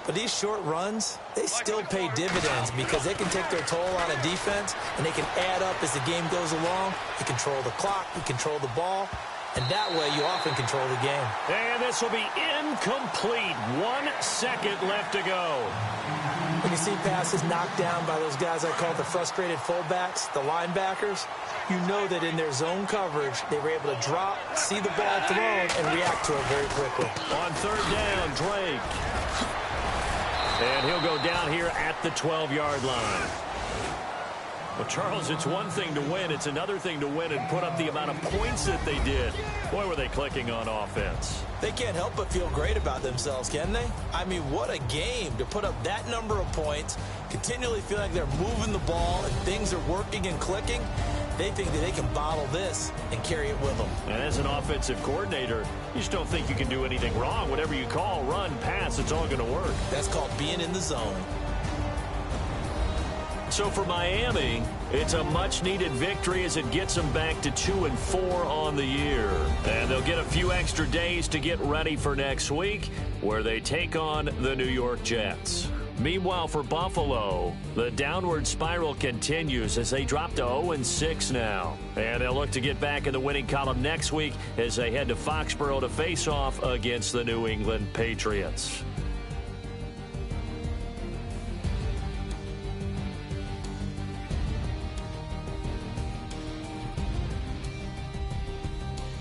But these short runs, they still pay dividends because they can take their toll on a defense, and they can add up as the game goes along. You control the clock, you control the ball, and that way you often control the game. And this will be incomplete. 1 second left to go. When you see passes knocked down by those guys I call the frustrated fullbacks, the linebackers, you know that in their zone coverage, they were able to drop, see the ball thrown, and react to it very quickly. On 3rd down, Drake. And he'll go down here at the 12-yard line. Well, Charles, it's one thing to win. It's another thing to win and put up the amount of points that they did. Boy, were they clicking on offense. They can't help but feel great about themselves, can they? I mean, what a game to put up that number of points, continually feel like they're moving the ball and things are working and clicking. They think that they can bottle this and carry it with them. And as an offensive coordinator, you just don't think you can do anything wrong. Whatever you call, run, pass, it's all going to work. That's called being in the zone. So for Miami, it's a much-needed victory as it gets them back to 2-4 on the year. And they'll get a few extra days to get ready for next week, where they take on the New York Jets. Meanwhile, for Buffalo, the downward spiral continues as they drop to 0-6 now. And they'll look to get back in the winning column next week as they head to Foxborough to face off against the New England Patriots.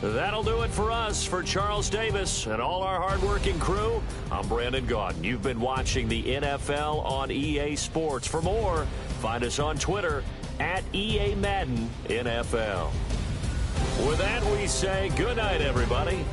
That'll do it for us. For Charles Davis and all our hardworking crew, I'm Brandon Gaudin. You've been watching the NFL on EA Sports. For more, find us on Twitter at EA Madden NFL. With that, we say good night, everybody.